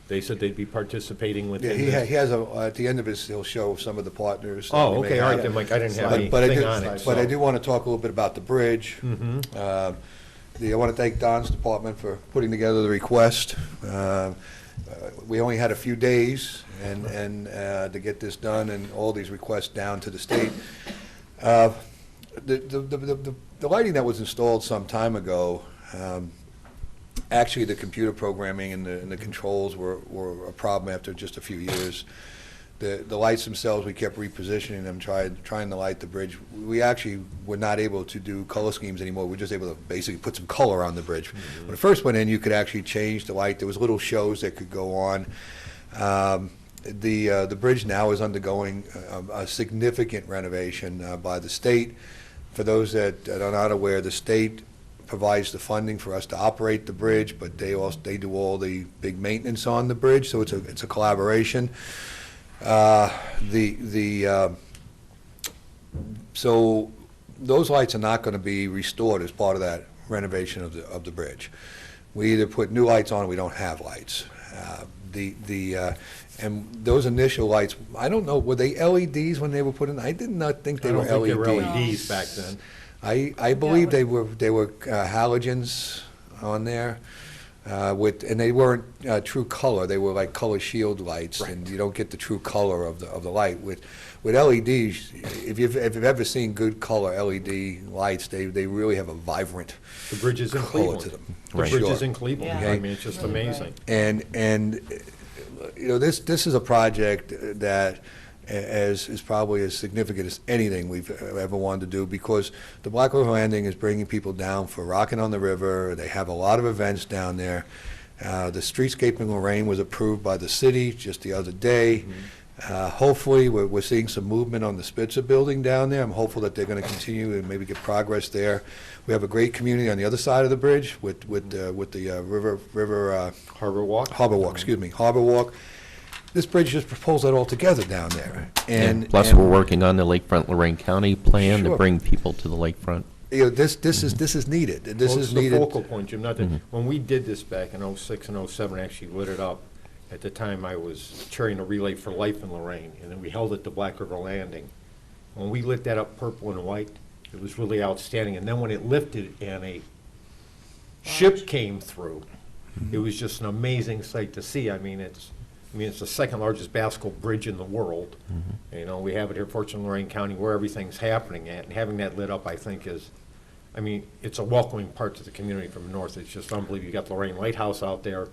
They said they'd be participating within Yeah, this. he has at the end of his, he'll show some of the partners. that Oh, we may okay, all right, have. then, Mike, I didn't have But anything on it. But I so- do want to talk a little bit about the bridge. Mhm. I want to thank Don's department for putting together the request. We only had a few days and to get this done and all these requests down to the state. The the lighting that was installed some time ago, actually the computer programming and the controls were a problem after just a few years. The lights themselves, we kept repositioning them, trying to light the bridge. We actually were not able to do color schemes anymore. We were just able to basically put some color on the bridge. When it first went in, you could actually change the light. There was little shows that could go on. The bridge now is undergoing a significant renovation by the state. For those that are not aware, the state provides the funding for us to operate the bridge, but they do all the big maintenance on the bridge, so it's a collaboration. So those lights are not going to be restored as part of that renovation of the bridge. We either put new lights on or we don't have lights. And those initial lights, I don't know, were they LEDs when they were put in? I did not think they were LEDs. I don't think they were LEDs back then. I believe they were halogens on there. And they weren't true color. They were like color shield lights, right. And you don't get the true color of the light. With LEDs, if you've ever seen good color LED lights, they really have a vibrant the bridges in color Cleveland. to them. The Right. bridges Sure. in Cleveland. Yeah. I mean, it's just amazing. And you know, this is a project that is probably as significant as anything we've ever wanted to do, because the Black River Landing is bringing people down for Rockin' on the River. They have a lot of events down there. The streetscape in Lorain was approved by the city just the other day. Hopefully, we're seeing some movement on the Spitzer building down there. I'm hopeful that they're going to continue and maybe get progress there. We have a great community on the other side of the bridge with the Harbor Walk. Harbor Walk, excuse me, Harbor Walk. This bridge just pulls that all together down there. And plus, we're working on the Lakefront Lorain County plan to Sure. bring people to the lakefront. You know, this is needed. This Well, is it's needed. the focal point, Jim. Not that, when we did this back in '06 and '07, actually lit it up. At the time, I was chairing a Relay for Life in Lorain, and then we held it to Black River Landing. When we lit that up purple and white, it was really outstanding. And then when it lifted and a ship came through, it was just an amazing sight to see. I mean, it's the second largest basketball bridge in the world. You know, we have it here, fortunately, in Lorain County, where everything's happening at, and having that lit up, I think, is, I mean, it's a welcoming part to the community from the north. It's just unbelievable. You got the Lorain Lighthouse out there,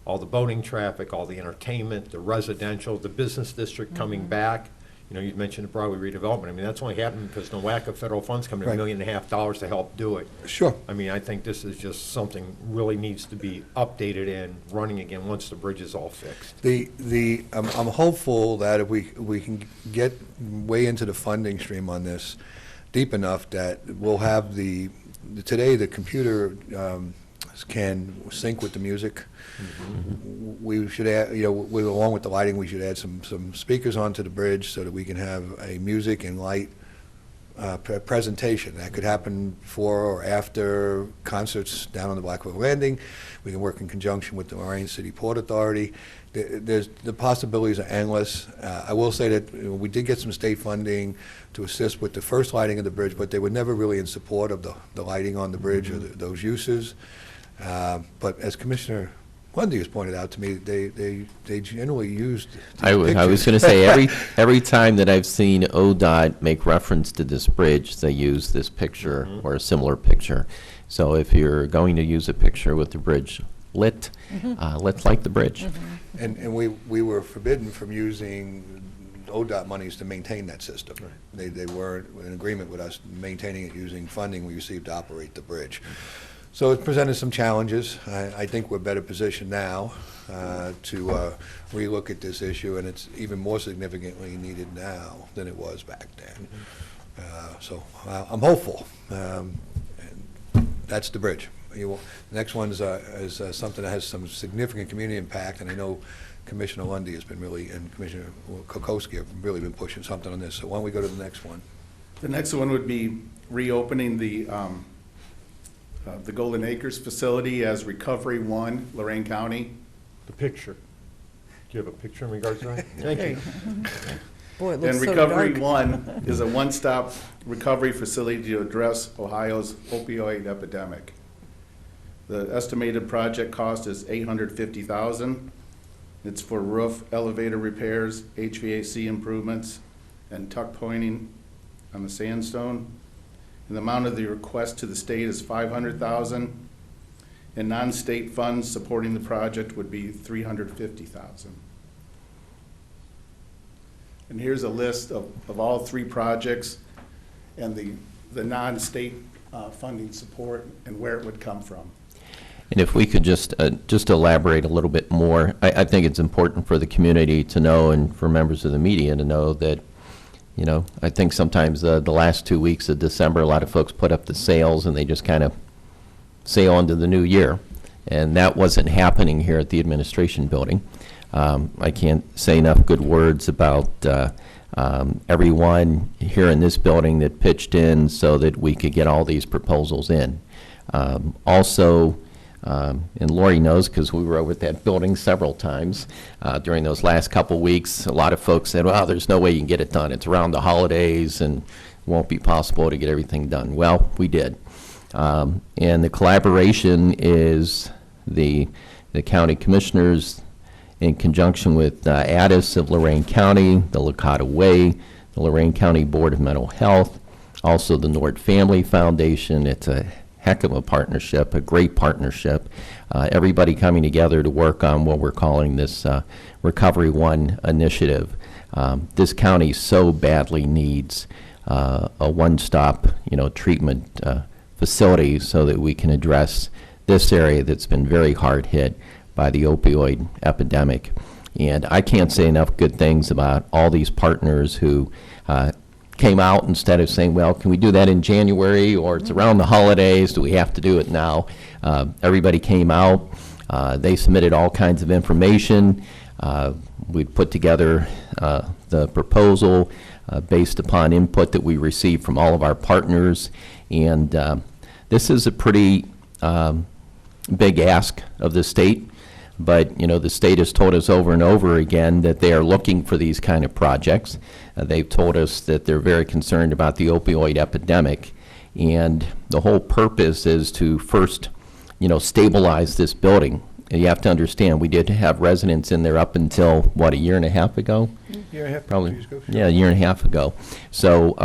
all the boating traffic, all the entertainment, the residential, the business district coming back. You know, you mentioned the Broadway redevelopment. I mean, that's only happened because NOACA federal funds come in Right. $1.5 million to help do it. Sure. I mean, I think this is just something really needs to be updated and running again once the bridge is all fixed. I'm hopeful that if we can get way into the funding stream on this deep enough that we'll have today the computer can sync with the music. We should add, you know, along with the lighting, we should add some speakers onto the bridge so that we can have a music and light presentation. That could happen before or after concerts down on the Black River Landing. We can work in conjunction with the Lorain City Port Authority. The possibilities are endless. I will say that we did get some state funding to assist with the first lighting of the bridge, but they were never really in support of the lighting on the bridge or those uses. But as Commissioner Lundy has pointed out to me, they generally used I was going to say, every time that I've seen ODOT make reference to this bridge, they use this picture or a similar picture. So if you're going to use a picture with the bridge lit, let's light the bridge. And we were forbidden from using ODOT monies to maintain that system. Right. They were in agreement with us maintaining it using funding we received to operate the bridge. So it presented some challenges. I think we're better positioned now to relook at this issue, and it's even more significantly needed now than it was back then. So I'm hopeful. And that's the bridge. The next one is something that has some significant community impact, and I know Commissioner Lundy has been really, and Commissioner Kokoski have really been pushing something on this. So why don't we go to the next one? The next one would be reopening the Golden Acres facility as Recovery One, Lorain County. The picture. Do you have a picture in regards to that? Thank you. Boy, it looks And so Recovery dark. One is a one-stop recovery facility to address Ohio's opioid epidemic. The estimated project cost is $850,000. It's for roof, elevator repairs, HVAC improvements, and tuck pointing on the sandstone. And the amount of the request to the state is $500,000. And non-state funds supporting the project would be $350,000. And here's a list of all three projects and the non-state funding support and where it would come from. And if we could just elaborate a little bit more, I think it's important for the community to know and for members of the media to know that, you know, I think sometimes the last 2 weeks of December, a lot of folks put up the sails and they just kind of sail into the new year. And that wasn't happening here at the administration building. I can't say enough good words about everyone here in this building that pitched in so that we could get all these proposals in. Also, and Lori knows because we were over at that building several times during those last couple weeks, a lot of folks said, well, there's no way you can get it done. It's around the holidays and won't be possible to get everything done. Well, we did. And the collaboration is the county commissioners in conjunction with Addis of Lorain County, the Lakota Way, the Lorain County Board of Mental Health, also the Nord Family Foundation. It's a heck of a partnership, a great partnership. Everybody coming together to work on what we're calling this Recovery One initiative. This county so badly needs a one-stop, treatment facility so that we can address this area that's been very hard hit by the opioid epidemic. And I can't say enough good things about all these partners who came out instead of saying, well, can we do that in January, or it's around the holidays, do we have to do it now? Everybody came out. They submitted all kinds of information. We put together the proposal based upon input that we received from all of our partners. And this is a pretty big ask of the state. But, the state has told us over and over again that they are looking for these kind of projects. They've told us that they're very concerned about the opioid epidemic. And the whole purpose is to first, stabilize this building. And you have to understand, we did have residents in there up until, what, a year and a half ago? Year and a half, Probably. 2 years ago. Yeah, a year and a half ago. So,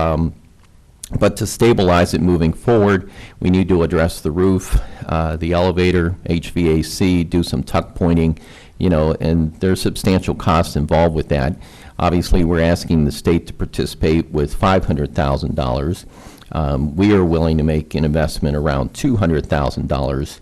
but to stabilize it moving forward, we need to address the roof, the elevator, HVAC, do some tuck pointing, and there's substantial costs involved with that. Obviously, we're asking the state to participate with $500,000. We are willing to make an investment around $200,000.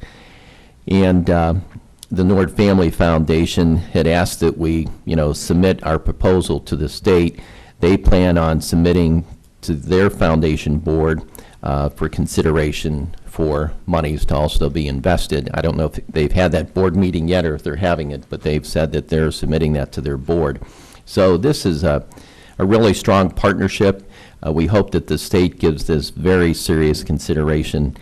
And the Nord Family Foundation had asked that we, submit our proposal to the state. They plan on submitting to their foundation board for consideration for monies to also be invested. I don't know if they've had that board meeting yet or if they're having it, but they've said that they're submitting that to their board. So this is a really strong partnership. We hope that the state gives this very serious consideration.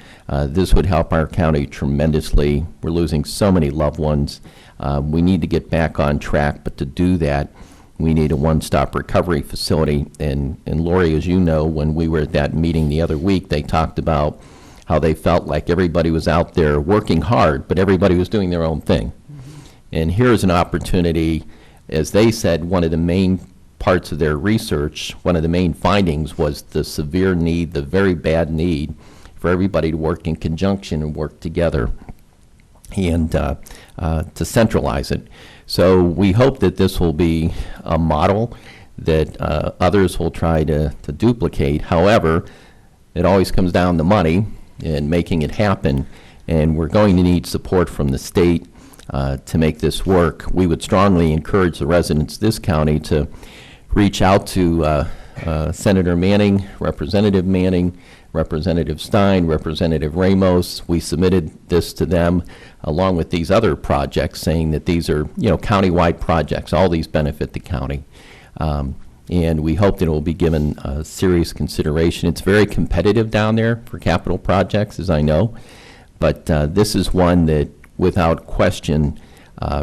This would help our county tremendously. We're losing so many loved ones. We need to get back on track, but to do that, we need a one-stop recovery facility. And Lori, as you know, when we were at that meeting the other week, they talked about how they felt like everybody was out there working hard, but everybody was doing their own thing. And here's an opportunity, as they said, one of the main parts of their research, one of the main findings was the severe need, the very bad need for everybody to work in conjunction and work together and to centralize it. So we hope that this will be a model that others will try to duplicate. However, it always comes down to money and making it happen, and we're going to need support from the state to make this work. We would strongly encourage the residents of this county to reach out to Senator Manning, Representative Stein, Representative Ramos. We submitted this to them along with these other projects, saying that these are, county-wide projects. All these benefit the county. And we hope that it will be given serious consideration. It's very competitive down there for capital projects, as I know. But this is one that, without question,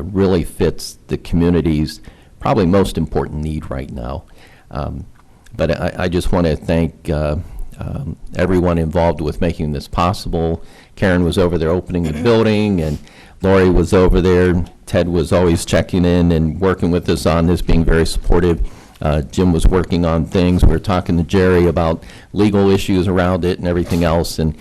really fits the community's probably most important need right now. But I just want to thank everyone involved with making this possible. Karen was over there opening the building, and Lori was over there. Ted was always checking in and working with us on this, being very supportive. Jim was working on things. We were talking to Jerry about legal issues around it and everything else. And,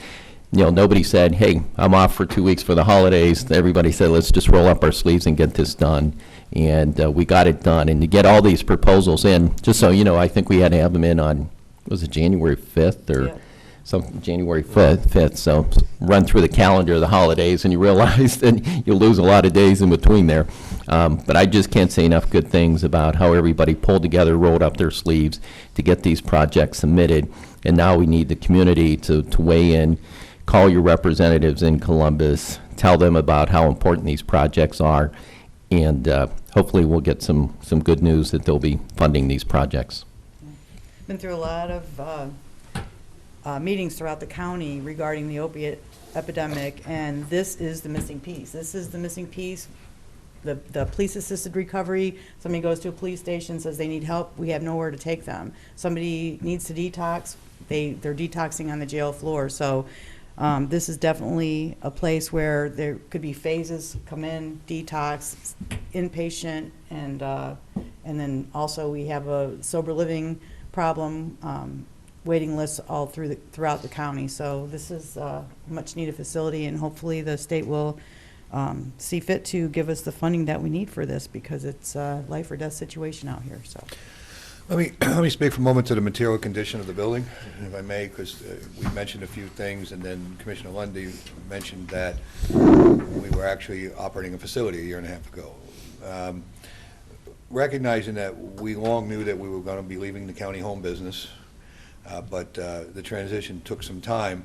you know, nobody said, hey, I'm off for 2 weeks for the holidays. Everybody said, let's just roll up our sleeves and get this done. And we got it done. And to get all these proposals in, just so you know, I think we had to have them in on, was it January 5th or something, January 5th. So run through the calendar of the holidays and you realize that you'll lose a lot of days in between there. But I just can't say enough good things about how everybody pulled together, rolled up their sleeves to get these projects submitted. And now we need the community to weigh in, call your representatives in Columbus, tell them about how important these projects are, and hopefully we'll get some good news that they'll be funding these projects. Been through a lot of meetings throughout the county regarding the opiate epidemic, and this is the missing piece. This is the missing piece. The police-assisted recovery, somebody goes to a police station, says they need help, we have nowhere to take them. Somebody needs to detox, they're detoxing on the jail floor. So this is definitely a place where there could be phases, come in, detox, inpatient, and then also we have a sober living problem, waiting lists all throughout the county. So this is a much needed facility, and hopefully the state will see fit to give us the funding that we need for this, because it's a life or death situation out here. So Let me speak for a moment to the material condition of the building, if I may, because we mentioned a few things, and then Commissioner Lundy mentioned that we were actually operating a facility a year and a half ago. Recognizing that we long knew that we were going to be leaving the county home business, but the transition took some time.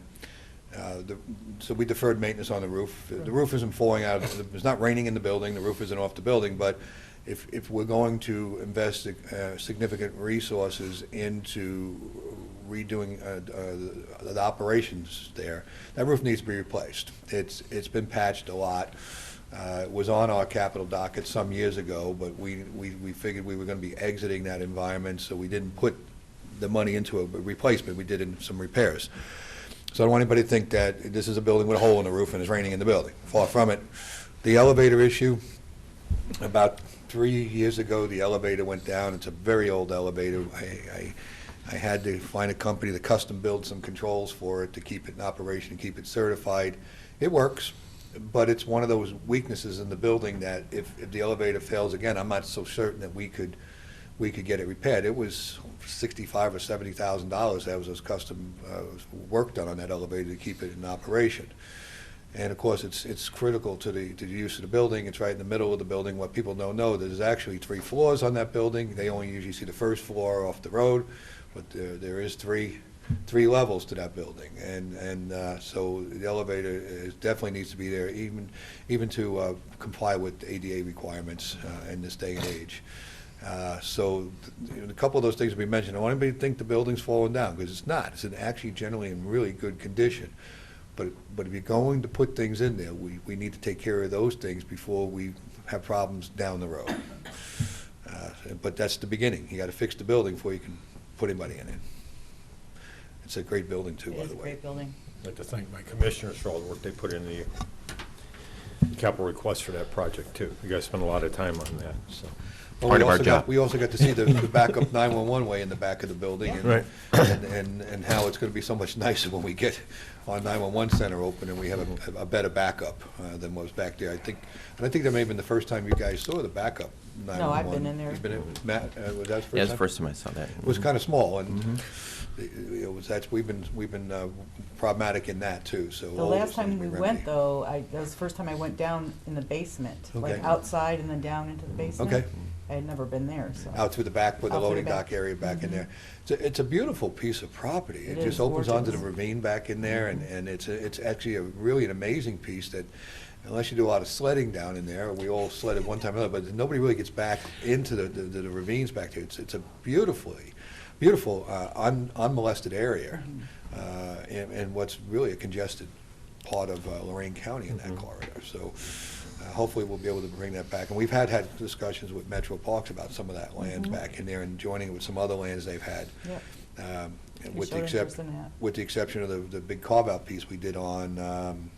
So we deferred maintenance on the roof. The roof isn't falling out. It's not raining in the building. The roof isn't off the building, but if we're going to invest significant resources into redoing the operations there, that roof needs to be replaced. It's been patched a lot. It was on our capital docket some years ago, but we figured we were going to be exiting that environment, so we didn't put the money into a replacement. We did in some repairs. So I don't want anybody to think that this is a building with a hole in the roof and it's raining in the building. Far from it. The elevator issue, about 3 years ago, the elevator went down. It's a very old elevator. I had to find a company to custom build some controls for it to keep it in operation, keep it certified. It works, but it's one of those weaknesses in the building that if the elevator fails again, I'm not so certain that we could get it repaired. It was $65,000 or $70,000. That was those custom work done on that elevator to keep it in operation. And of course, it's critical to the use of the building. It's right in the middle of the building. What people don't know, there's actually 3 floors on that building. They only usually see the first floor off the road, but there is three levels to that building, and so the elevator definitely needs to be there, even to comply with ADA requirements in this day and age. So a couple of those things we mentioned. I don't want anybody to think the building's falling down, because it's not. It's actually generally in really good condition. But if you're going to put things in there, we need to take care of those things before we have problems down the road. But that's the beginning. You got to fix the building before you can put anybody in it. It's a great building too, by the way. It's a great building. I'd like to thank my commissioners for all the work they put in the capital request for that project too. You guys spent a lot of time on that, so. Well, Part of our job. We also got to see the backup 911 way in the back of the building, and, Right. and how it's going to be so much nicer when we get our 911 center open and we have a better backup than was back there. I think that may have been the first time you guys saw the backup 911. No, I've been in there. You've been in, Matt, was that the first time? Yeah, it's the first time I saw that. It was kind of small, and we've been problematic in that too. So The all last those things time we remedy. went, though, that was the first time I went down in the basement, like Okay. outside and then down into the basement. Okay. I had never been there, so. Out through the back, with the Out through the loading back. dock area back in there. It's a beautiful piece of property. It It just is opens onto the gorgeous. ravine back in there, and it's actually really an amazing piece that, unless you do a lot of sledding down in there, we all sledded one time or another, but nobody really gets back into the ravines back there. It's a beautiful, unmolested area, and what's really a congested part of Lorain County in that corridor. So hopefully we'll be able to bring that back. And we've had discussions with Metro Parks about some of that land back in there and joining it with some other lands they've had. Yep. With showed interest in that. the exception of the big carve-out piece we did on,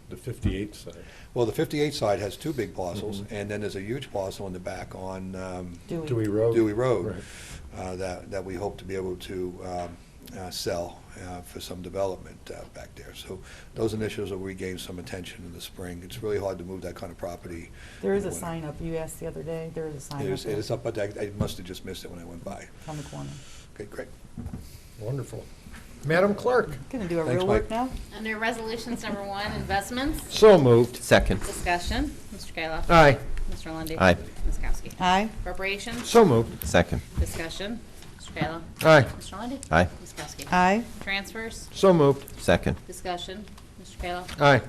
The 58 side. well, the 58 side has 2 big parcels, and then there's a huge parcel in the back on Dewey Road. Dewey Road. that we hope to be able to sell for some development back there. So those initiatives will regain some attention in the spring. It's really hard to move that kind of property. There is in a the winter. sign up, you asked the other day, there is a sign up. It is up, but I must have just missed it when I went by. On the corner. Okay, great. Wonderful. Madam Clerk? Gonna do our Thanks, real work Mike. now? Under Resolutions Number 1, Investments, So moved. Second. Discussion, Mr. Kayla. Aye. Mr. Lundy. Aye. Ms. Kowski. Aye. Appropriations, So moved. Second. Discussion, Mr. Kayla. Aye. Mr. Lundy. Aye. Ms. Kowski. Aye. Transfers, So moved. Second. Discussion, Mr. Kayla. Aye.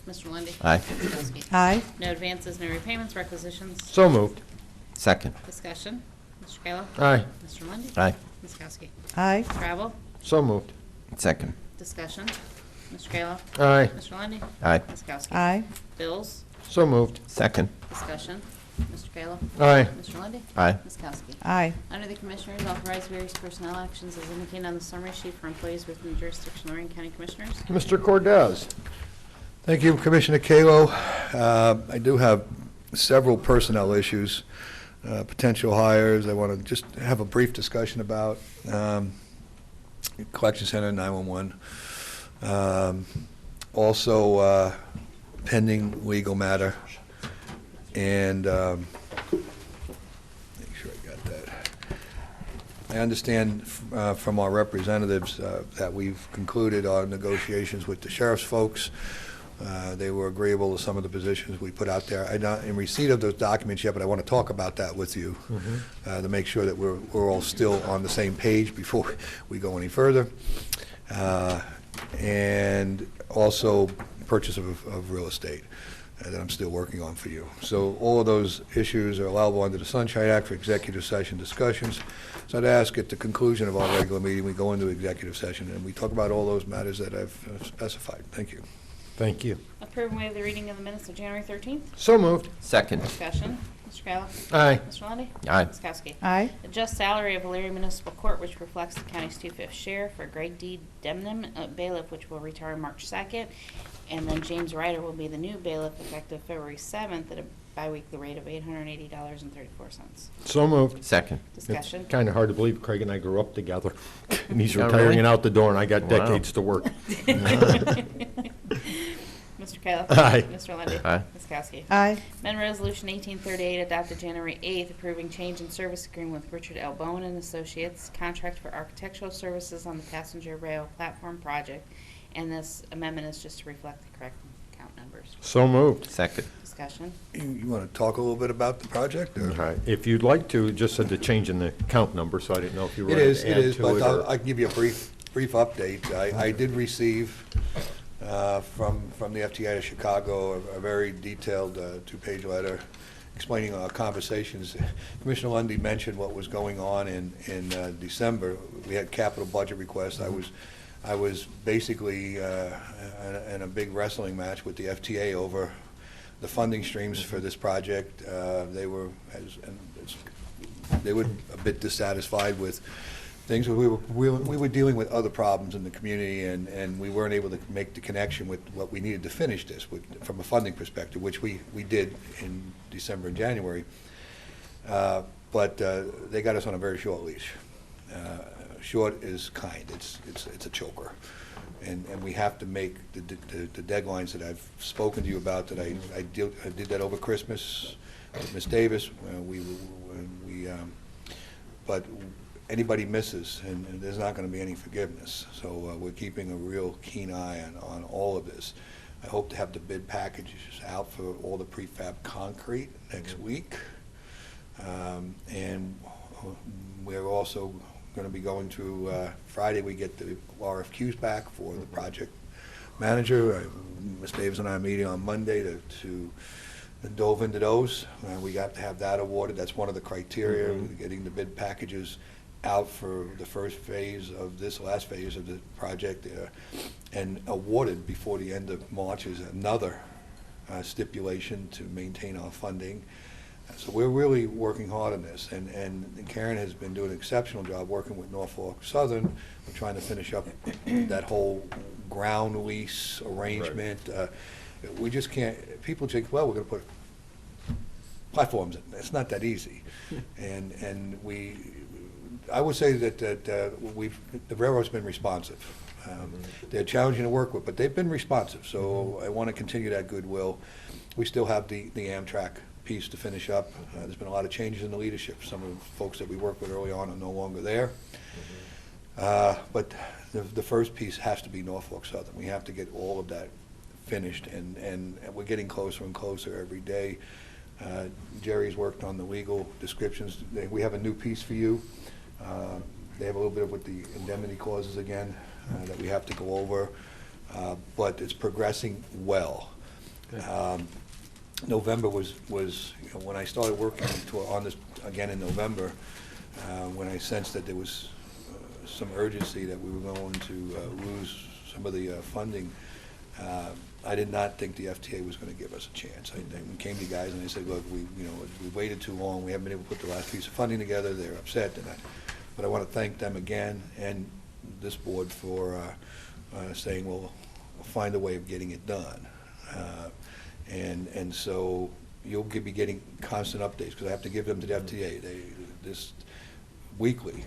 Mr. Lundy. Aye. Ms. Kowski. Aye. No advances, no repayments, requisitions, So moved. Second. Discussion, Mr. Kayla. Aye. Mr. Lundy. Aye. Ms. Kowski. Aye. Travel, So moved. Second. Discussion, Mr. Kayla. Aye. Mr. Lundy. Aye. Ms. Kowski. Aye. Bills, So moved. Second. Discussion, Mr. Kayla. Aye. Mr. Lundy. Aye. Ms. Kowski. Aye. Under the Commissioners, authorize various personnel actions as indicated on the summary sheet for employees within the jurisdiction of Lorain County Commissioners. Mr. Cordez? Thank you, Commissioner Kalo. I do have several personnel issues, potential hires I want to just have a brief discussion about. Collection Center, 911. Also, pending legal matter. And make sure I got that. I understand from our representatives that we've concluded our negotiations with the sheriff's folks. They were agreeable to some of the positions we put out there. I'm not in receipt of those documents yet, but I want to talk about that with you to make sure that we're all still on the same page before we go any further. And also purchase of real estate that I'm still working on for you. So all of those issues are allowable under the Sunshine Act for executive session discussions. So I'd ask at the conclusion of our regular meeting, we go into executive session and we talk about all those matters that I've specified. Thank you. Thank you. Approve and waive the reading of the minutes of January 13th. So moved. Second. Discussion, Mr. Kayla. Aye. Mr. Lundy. Aye. Ms. Kowski. Aye. Adjust salary of Elyria Municipal Court, which reflects the county's 2/5 share for Greg D. Demnam, bailiff, which will retire March 2nd. And then James Ryder will be the new bailiff effective February 7th at a biweekly rate of $880.34. So moved. Second. Discussion. It's kind of hard to believe Craig and I grew up together. And he's Oh, retiring really? and out the door, and I got Wow. decades to work. Mr. Kayla. Aye. Mr. Lundy. Aye. Ms. Kowski. Aye. Amendment Resolution 1838 adopted January 8th approving change in service agreement with Richard L. Bowen and Associates, contract for architectural services on the passenger rail platform project. And this amendment is just to reflect the correct count numbers. So moved. Second. Discussion. You want to talk a little bit about the project? or- All right. If you'd like to, it just said the change in the count number, so I didn't know if you were It ready is, to it add is, to but it. I can give you a brief update. I did receive from the FTA of Chicago a very detailed two-page letter explaining our conversations. Commissioner Lundy mentioned what was going on in December. We had capital budget requests. I was basically in a big wrestling match with the FTA over the funding streams for this project. They were a bit dissatisfied with things. We were dealing with other problems in the community, and we weren't able to make the connection with what we needed to finish this from a funding perspective, which we did in December and January. But they got us on a very short leash. Short is kind. It's a choker. And we have to make the deadlines that I've spoken to you about, that I did that over Christmas with Ms. Davis. But anybody misses, and there's not going to be any forgiveness. So we're keeping a real keen eye on all of this. I hope to have the bid packages out for all the prefab concrete next week. And we're also going to be going through, Friday we get the RFQs back for the project manager. Ms. Davis and I are meeting on Monday to dove into those. We got to have that awarded. That's one of the criteria, getting the bid packages out for the first phase of this last phase of the project, and awarded before the end of March is another stipulation to maintain our funding. So we're really working hard on this, and Karen has been doing an exceptional job working with Norfolk Southern. We're trying to finish up that whole ground lease arrangement. We just can't, people think, well, we're going to put platforms in. It's not that easy. And we I would say that the railroad's been responsive. They're challenging to work with, but they've been responsive, so I want to continue that goodwill. We still have the Amtrak piece to finish up. There's been a lot of changes in the leadership. Some of the folks that we worked with early on are no longer there. But the first piece has to be Norfolk Southern. We have to get all of that finished, and we're getting closer and closer every day. Jerry's worked on the legal descriptions. We have a new piece for you. They have a little bit with the indemnity clauses again that we have to go over, but it's progressing well. November was when I started working on this again in November, when I sensed that there was some urgency that we were going to lose some of the funding. I did not think the FTA was going to give us a chance. I came to you guys and I said, look, we waited too long. We haven't been able to put the last piece of funding together. They're upset, but I want to thank them again and this board for saying, well, we'll find a way of getting it done. And so you'll be getting constant updates because I have to give them to the FTA. This weekly.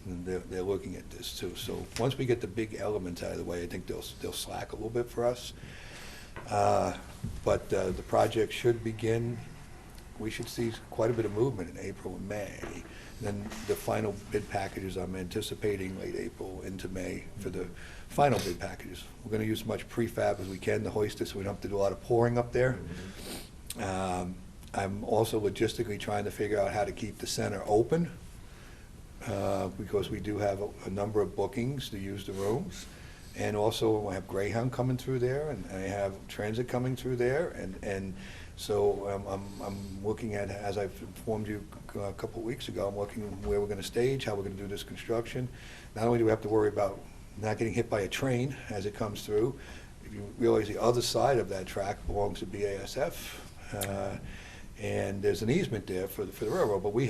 And they're looking at this too. So once we get the big elements out of the way, I think they'll slack a little bit for us. But the project should begin. We should see quite a bit of movement in April and May. And then the final bid packages, I'm anticipating late April into May for the final bid packages. We're going to use as much prefab as we can to hoist it so we don't have to do a lot of pouring up there. I'm also logistically trying to figure out how to keep the center open. Because we do have a number of bookings to use the rooms. And also I have Greyhound coming through there, and I have transit coming through there. And so I'm looking at, as I've informed you a couple of weeks ago, I'm looking where we're going to stage, how we're going to do this construction. Not only do we have to worry about not getting hit by a train as it comes through, if you realize the other side of that track belongs to BASF. And there's an easement there for the railroad, but we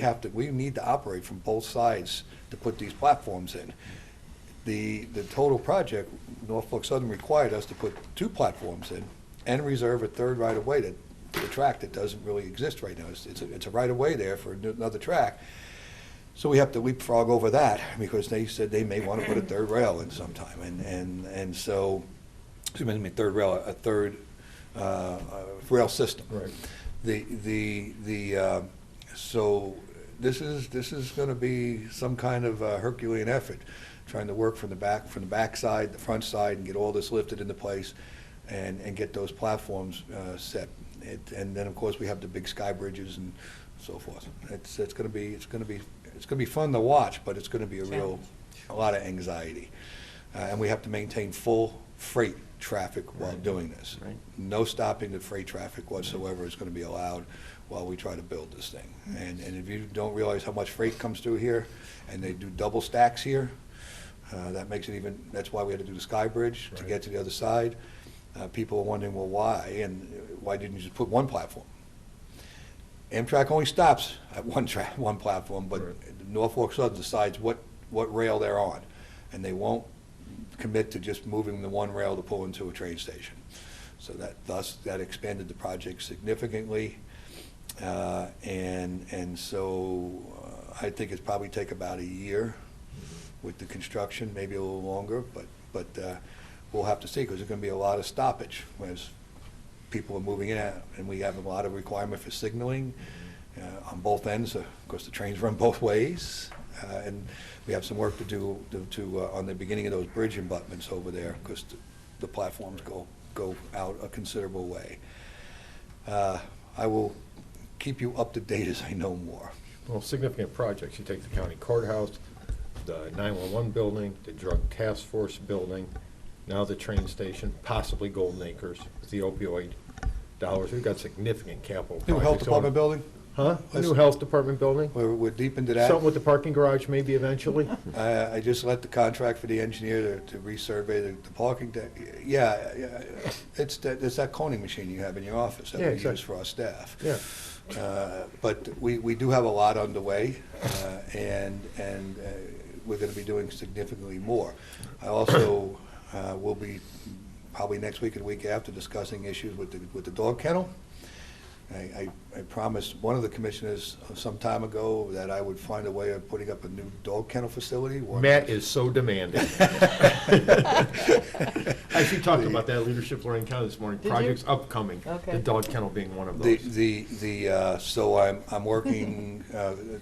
need to operate from both sides to put these platforms in. The total project, Norfolk Southern required us to put 2 platforms in and reserve a third right of way to the track that doesn't really exist right now. It's a right of way there for another track. So we have to leapfrog over that because they said they may want to put a third rail in sometime, and so excuse me, third rail system. Right. So this is going to be some kind of Herculean effort, trying to work from the back side, the front side, and get all this lifted into place, and get those platforms set. And then of course we have the big sky bridges and so forth. It's going to be fun to watch, but it's going to be a lot of anxiety, and we have to maintain full freight traffic while doing this. Right. No stopping the freight traffic whatsoever is going to be allowed while we try to build this thing. And if you don't realize how much freight comes through here, and they do double stacks here, that makes it even, that's why we had to do the sky bridge to get to the other side. People are wondering, well, why? And why didn't you just put one platform? Amtrak only stops at one platform, but Norfolk Southern decides what rail they're on, and they won't commit to just moving the one rail to pull into a train station. So that expanded the project significantly, and so I think it's probably take about a year with the construction, maybe a little longer, but we'll have to see because there's going to be a lot of stoppage as people are moving in, and we have a lot of requirement for signaling on both ends. Of course, the trains run both ways, and we have some work to do on the beginning of those bridge abutments over there because the platforms go out a considerable way. I will keep you up to date as I know more. Well, significant projects. You take the county courthouse, the 911 building, the drug task force building, now the train station, possibly Golden Acres with the opioid dollars. We've got significant capital projects. New health department building? Huh? A new health department building? We're deep into that. Something with the parking garage maybe eventually? I just let the contract for the engineer to resurvey the parking deck. Yeah, it's that coning machine you have in your office that we use for our staff. Yeah. But we do have a lot underway, and we're going to be doing significantly more. I also will be probably next week and the week after discussing issues with the dog kennel. I promised one of the commissioners some time ago that I would find a way of putting up a new dog kennel facility. Matt is so demanding. Actually talked about that leadership Lorain County this morning. Did you? Projects upcoming. Okay. The dog kennel being one of those. So I'm working,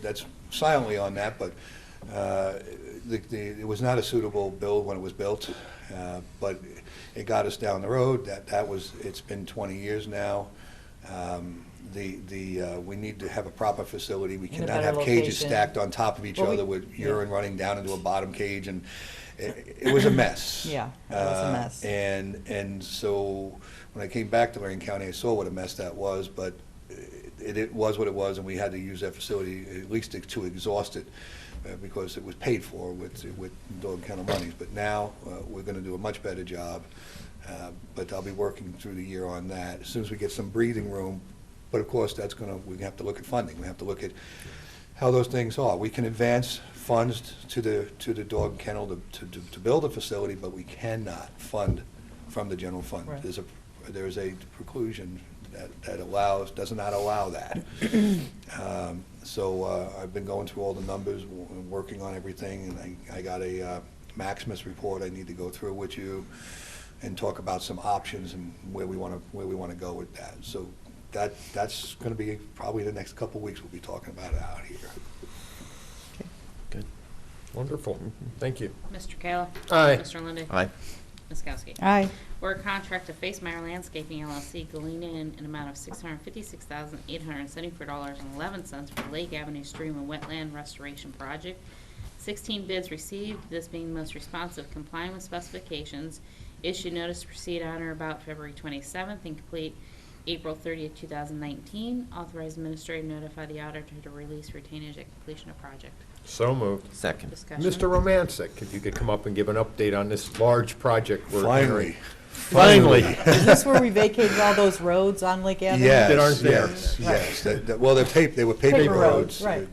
that's silently on that, but it was not a suitable build when it was built, but it got us down the road. It's been 20 years now. We need to have a proper facility. We In a cannot better have cages location. stacked on top of each Well, other with urine running down into a bottom cage, and it was a mess. Yeah, it was a mess. And so when I came back to Lorain County, I saw what a mess that was, but it was what it was, and we had to use that facility at least to exhaust it, because it was paid for with dog kennel monies. But now we're going to do a much better job. But I'll be working through the year on that as soon as we get some breathing room. But of course, we have to look at funding. We have to look at how those things are. We can advance funds to the dog kennel to build a facility, but we cannot fund from the general fund. Right. There's a preclusion that does not allow that. So I've been going through all the numbers, working on everything, and I got a Maximus report I need to go through with you and talk about some options and where we want to go with that. So that's going to be probably the next couple of weeks. We'll be talking about it out here. Good. Wonderful. Thank you. Mr. Kayla. Aye. Mr. Lundey. Aye. Ms. Kowski. Aye. Award contract to Face Meyer Landscaping LLC, Galena, in an amount of $656,874.11 for Lake Avenue Stream and Wetland Restoration Project. 16 bids received, this being the most responsive, complying with specifications. Issued notice to proceed on or about February 27th and complete April 30th, 2019. Authorized administrator to notify the auditor to release retainage at completion of project. So moved. Second. Discussion. Mr. Romancic, if you could come up and give an update on this large project we're Finally. Finally. Is this where we vacated all those roads on Lake Avenue? That aren't there. Yes. Well, they were paper Paper roads. roads, right.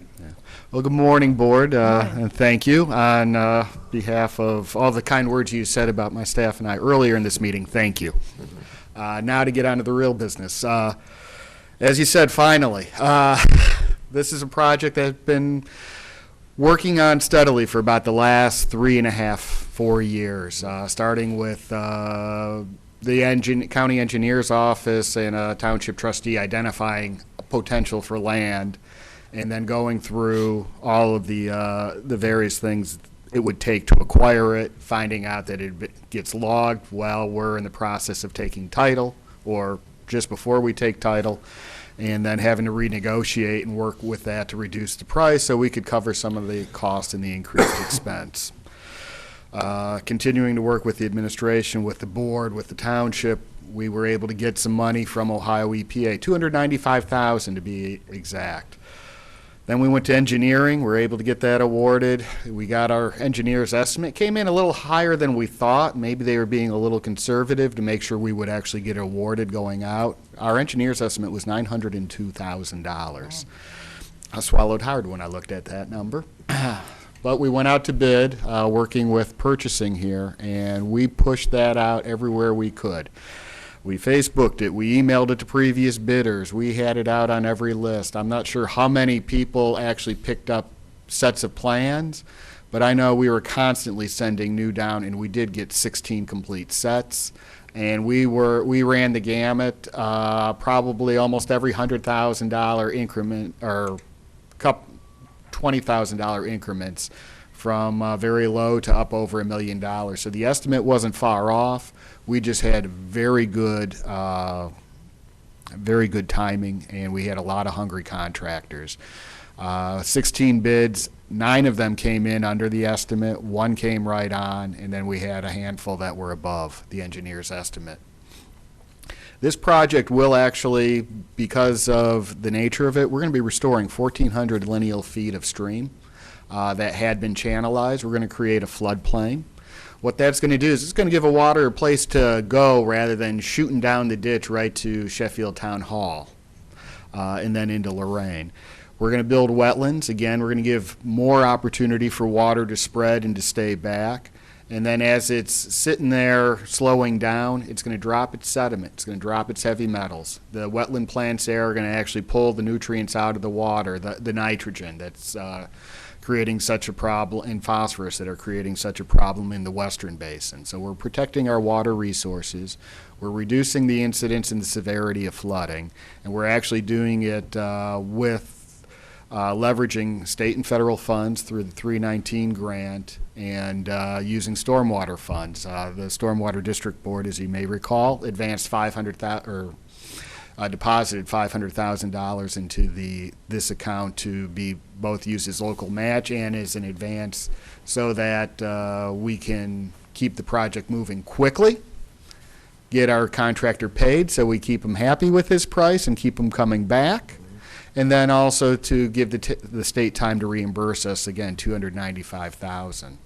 Well, good morning, Board, morning. and thank you. On behalf of all the kind words you said about my staff and I earlier in this meeting, thank you. Now to get on to the real business. As you said, finally, this is a project that I've been working on steadily for about the last 3.5, 4 years, starting with the county engineer's office and a township trustee identifying potential for land, and then going through all of the various things it would take to acquire it, finding out that it gets logged while we're in the process of taking title, or just before we take title, and then having to renegotiate and work with that to reduce the price so we could cover some of the cost and the increased expense. Continuing to work with the administration, with the board, with the township, we were able to get some money from Ohio EPA, $295,000 to be exact. Then we went to engineering. We were able to get that awarded. We got our engineer's estimate. Came in a little higher than we thought. Maybe they were being a little conservative to make sure we would actually get awarded going out. Our engineer's estimate was $902,000. I swallowed hard when I looked at that number. But we went out to bid, working with purchasing here, and we pushed that out everywhere we could. We Facebooked it. We emailed it to previous bidders. We had it out on every list. I'm not sure how many people actually picked up sets of plans, but I know we were constantly sending new down, and we did get 16 complete sets. And we ran the gamut, probably almost every $100,000 increment, or $20,000 increments, from very low to up over $1 million. So the estimate wasn't far off. We just had very good timing, and we had a lot of hungry contractors. 16 bids, 9 of them came in under the estimate, 1 came right on, and then we had a handful that were above the engineer's estimate. This project will actually, because of the nature of it, we're going to be restoring 1,400 lineal feet of stream that had been channelized. We're going to create a floodplain. What that's going to do is it's going to give a water a place to go rather than shooting down the ditch right to Sheffield Town Hall and then into Lorain. We're going to build wetlands. Again, we're going to give more opportunity for water to spread and to stay back. And then as it's sitting there slowing down, it's going to drop its sediment. It's going to drop its heavy metals. The wetland plants there are going to actually pull the nutrients out of the water, the nitrogen that's creating such a problem, and phosphorus that are creating such a problem in the western basin. So we're protecting our water resources. We're reducing the incidence and the severity of flooding, and we're actually doing it with leveraging state and federal funds through the 319 grant and using stormwater funds. The Stormwater District Board, as you may recall, advanced deposited $500,000 into this account to be both used as local match and as an advance, so that we can keep the project moving quickly, get our contractor paid so we keep him happy with his price and keep him coming back. And then also to give the state time to reimburse us, again, $295,000.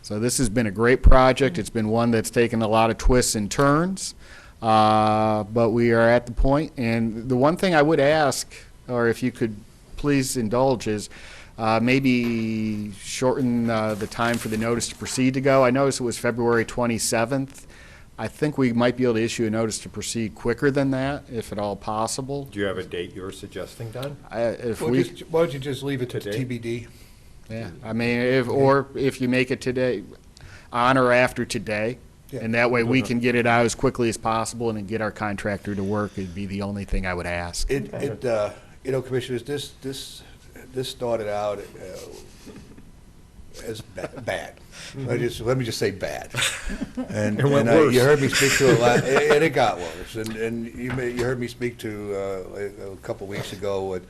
So this has been a great project. It's been one that's taken a lot of twists and turns, but we are at the point. And the one thing I would ask, or if you could please indulge, is maybe shorten the time for the notice to proceed to go. I noticed it was February 27th. I think we might be able to issue a notice to proceed quicker than that, if at all possible. Do you have a date you're suggesting, Don? Why don't you just leave it to Today? TBD? Yeah, I mean, if you make it today, on or after today, Yeah. and that way we can get it out as quickly as possible and then get our contractor to work, it'd be the only thing I would ask. You know, Commissioners, this started out as bad. Let me just say bad. And went worse. you heard me speak to it and it got worse. And you heard me speak to a couple weeks ago when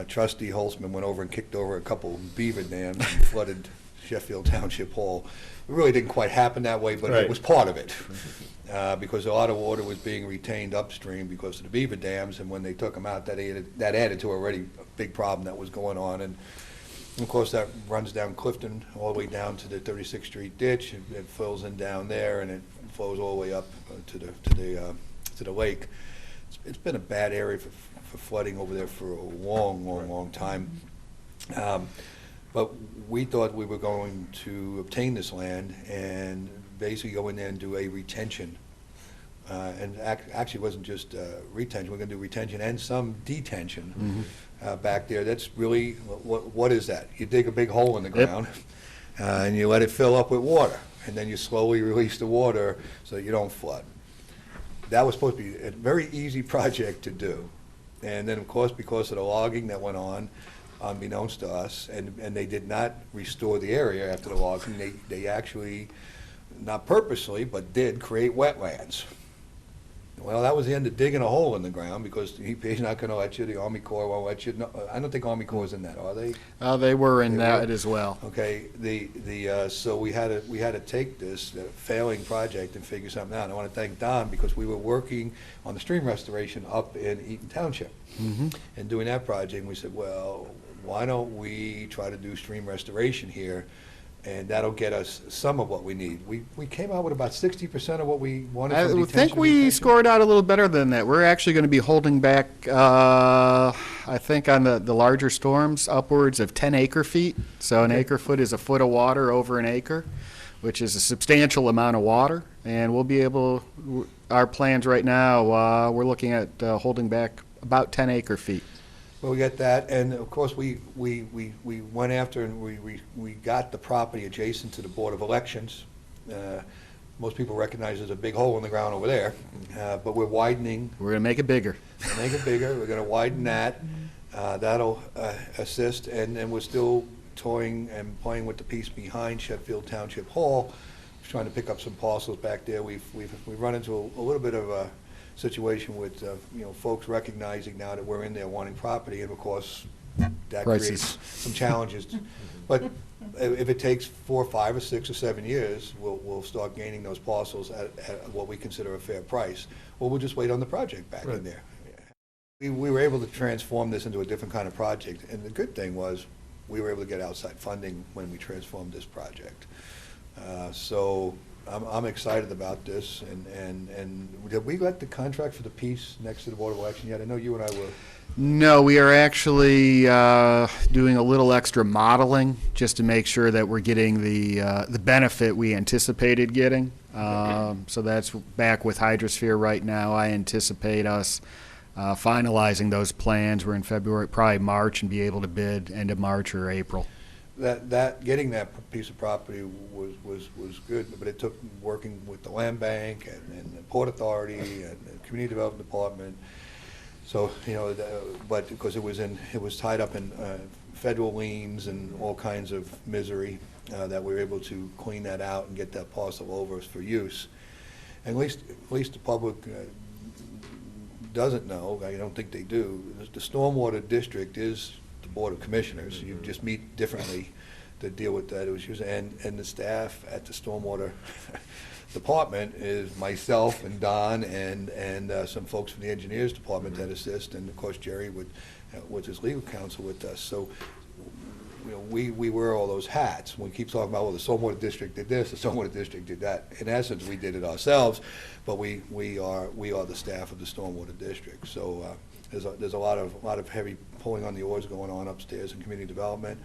Trustee Holtzman went over and kicked over a couple beaver dams and flooded Sheffield Township Hall. It really didn't quite happen that way, but Right. it was part of it. Because a lot of water was being retained upstream because of the beaver dams, and when they took them out, that added to already a big problem that was going on. And of course, that runs down Clifton all the way down to the 36th Street ditch. It fills in down there, and it flows all the way up to the lake. It's been a bad area for flooding over there for a long time. But we thought we were going to obtain this land and basically go in there and do a retention. And actually, it wasn't just retention. We're going to do retention and some detention back there. That's really, what is that? You dig a big hole in the ground, and you let it fill up with water, and then you slowly release the water so that you don't flood. That was supposed to be a very easy project to do. And then, of course, because of the logging that went on, unbeknownst to us, and they did not restore the area after the logging, they actually, not purposely, but did create wetlands. Well, that was the end of digging a hole in the ground, because the EPA's not going to let you, the Army Corps won't let you. No, I don't think Army Corps is in that, are they? They were in that as well. Okay, so we had to take this failing project and figure something out. And I want to thank Don, because we were working on the stream restoration up in Eaton Township and doing that project. And we said, well, why don't we try to do stream restoration here? And that'll get us some of what we need. We came out with about 60% of what we wanted. I think we scored out a little better than that. We're actually going to be holding back, I think on the larger storms, upwards of 10 acre-feet. So an acre-foot is a foot of water over an acre, which is a substantial amount of water. And we'll be able, our plans right now, we're looking at holding back about 10 acre-feet. Well, we got that, and of course, we went after and we got the property adjacent to the Board of Elections. Most people recognize there's a big hole in the ground over there, but we're widening. We're going to make it bigger. Make it bigger. We're going to widen that. That'll assist, and then we're still toying and playing with the piece behind Sheffield Township Hall, trying to pick up some parcels back there. We've run into a little bit of a situation with folks recognizing now that we're in there wanting property, and of course that creates some challenges. But if it takes 4, 5, or 6, or 7 years, we'll start gaining those parcels at what we consider a fair price. Or we'll just wait on the project back in there. We were able to transform this into a different kind of project, and the good thing was we were able to get outside funding when we transformed this project. So I'm excited about this, and did we let the contract for the piece next to the Board of Election yet? I know you and I were. No, we are actually doing a little extra modeling just to make sure that we're getting the benefit we anticipated getting. So that's back with Hydrosphere right now. I anticipate us finalizing those plans. We're in February, probably March, and be able to bid end of March or April. Getting that piece of property was good, but it took working with the Land Bank and the Port Authority and the Community Development Department. So, but because it was tied up in federal liens and all kinds of misery, that we were able to clean that out and get that parcel over for use. And at least the public doesn't know, I don't think they do, the Stormwater District is the Board of Commissioners. You just meet differently to deal with that issues, and the staff at the Stormwater Department is myself and Don and some folks from the Engineers Department that assist, and of course Jerry with his legal counsel with us. So we wear all those hats. We keep talking about, well, the Stormwater District did this, the Stormwater District did that. In essence, we did it ourselves, but we are the staff of the Stormwater District. So there's a lot of heavy pulling on the oars going on upstairs in community development,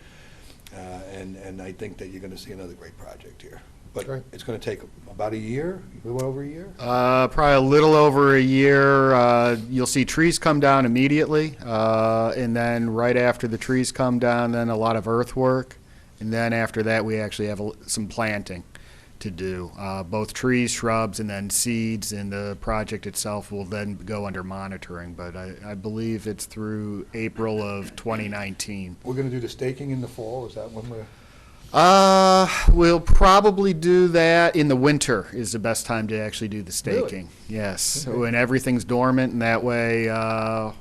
and I think that you're going to see another great project here. But it's going to take about a year, a little over a year? Probably a little over a year. You'll see trees come down immediately, and then right after the trees come down, then a lot of earthwork. And then after that, we actually have some planting to do, both trees, shrubs, and then seeds. And the project itself will then go under monitoring. But I believe it's through April of 2019. We're going to do the staking in the fall? Is that when we're... We'll probably do that in the winter is the best time to actually do the staking. Really? Yes, okay. When everything's dormant, and that way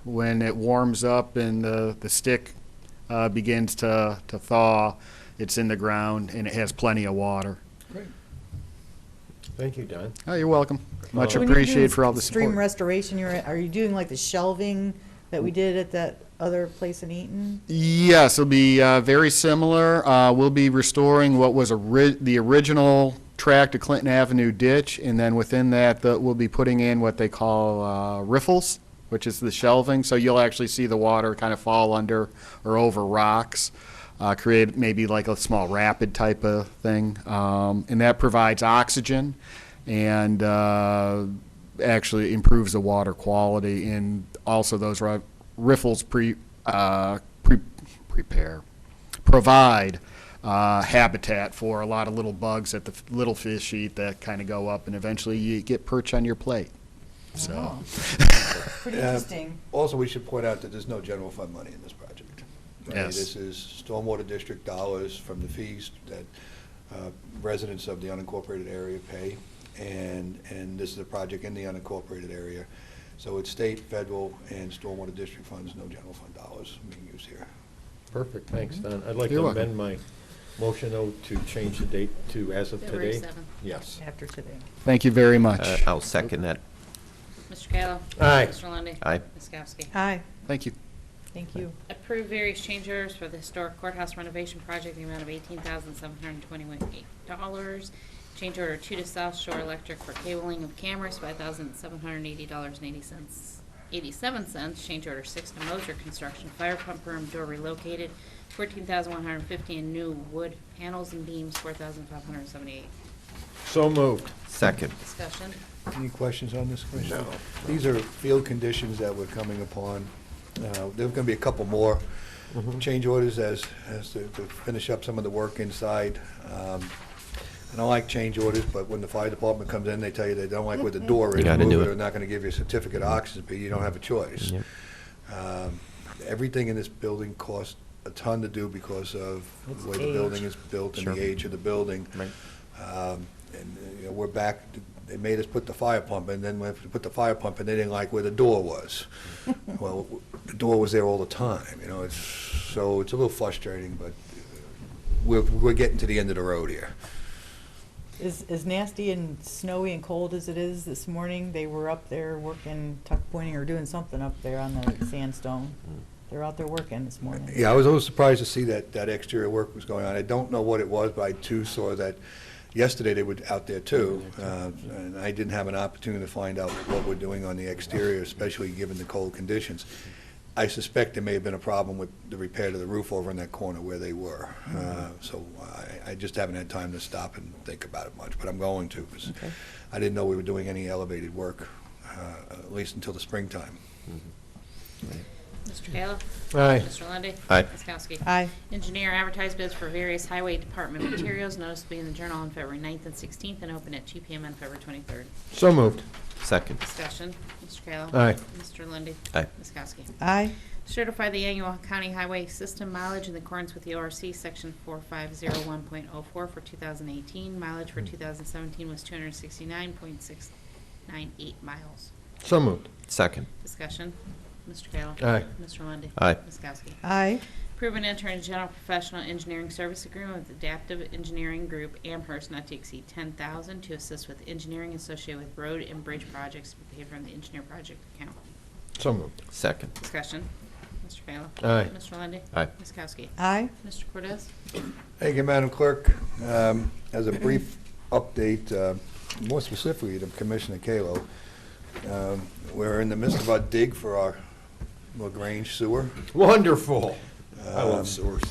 when it warms up and the stick begins to thaw, it's in the ground and it has plenty of water. Great. Thank you, Don. Oh, you're welcome. Much When appreciated for all the stream support. restoration, are you doing like the shelving that we did at that other place in Eaton? Yes, it'll be very similar. We'll be restoring what was the original track to Clinton Avenue ditch, and then within that, we'll be putting in what they call riffles, which is the shelving. So you'll actually see the water kind of fall under or over rocks, create maybe like a small rapid type of thing, and that provides oxygen and actually improves the water quality, and also those riffles provide habitat for a lot of little bugs that the little fish eat that kind of go up, and eventually you get perch on your plate. So, oh. Pretty interesting. Also, we should point out that there's no general fund money in this project. Right? Yes. This is Stormwater District dollars from the fees that residents of the unincorporated area pay, and this is a project in the unincorporated area. So it's state, federal, and Stormwater District funds, no general fund dollars being used here. Perfect, thanks, Don. I'd like You're to welcome. amend my motion, though, to change the date to as of February today. 7th. Yes. After today. Thank you very much. I'll second that. Mr. Kayla. Aye. Mr. Lundy. Aye. Ms. Kowski. Aye, Thank you. thank you. Approve various change orders for the historic courthouse renovation project in the amount of $18,721. Change order 2 to South Shore Electric for cabling of cameras, $5,780.87. Change order 6 to Moser Construction fire pump room door relocated, $14,150, and new wood panels and beams, $4,578. So moved. Second. Discussion. Any questions on this, Commissioner? No. These are field conditions that we're coming upon. There are going to be a couple more change orders as to finish up some of the work inside. I don't like change orders, but when the fire department comes in, they tell you they don't like where the door is. You gotta do it. They're not going to give you a certificate of occupancy. You don't have a choice. Yep. Everything in this building costs a ton to do because of Its the way the age. building is built and Sure. the age of the building. Right. We're back, they made us put the fire pump in, then when we put the fire pump in, they didn't like where the door was. Well, the door was there all the time, so it's a little frustrating, but we're getting to the end of the road here. As nasty and snowy and cold as it is this morning, they were up there working, tuck pointing or doing something up there on the sandstone. They're out there working this morning. Yeah, I was a little surprised to see that exterior work was going on. I don't know what it was, but I too saw that Yesterday, they were out there too, and I didn't have an opportunity to find out what we're doing on the exterior, especially given the cold conditions. I suspect there may have been a problem with the repair to the roof over in that corner where they were. So I just haven't had time to stop and think about it much, but I'm going to, because I didn't know we were doing any elevated work, at least until the springtime. Mr. Kayla? Aye. Mr. Lundy. Aye. Ms. Kowski? Aye. Engineer advertised bids for various highway department materials, notice to be in the Journal on February 9th and 16th, and open at 2 p.m. on February 23rd. So moved. Second. Discussion. Mr. Kayla? Aye. Mr. Lundy. Aye. Ms. Kowski? Aye. Certify the annual county highway system mileage in accordance with the ORC Section 4501.04 for 2018. Mileage for 2017 was 269.698 miles. So moved. Second. Discussion. Mr. Kayla? Aye. Mr. Lundy. Aye. Ms. Kowski? Aye. Approve and enter a general professional engineering service agreement with Adaptive Engineering Group, Amherst, not to exceed $10,000 to assist with engineering associated with road and bridge projects to be paid from the engineer project account. So moved. Second. Discussion. Mr. Kayla? Aye. Mr. Lundy. Aye. Ms. Kowski? Aye. Mr. Cortez? Thank you, Madam Clerk. As a brief update, more specifically to Commissioner Kalo, we're in the midst of our dig for our LaGrange sewer. Wonderful. I love sewers.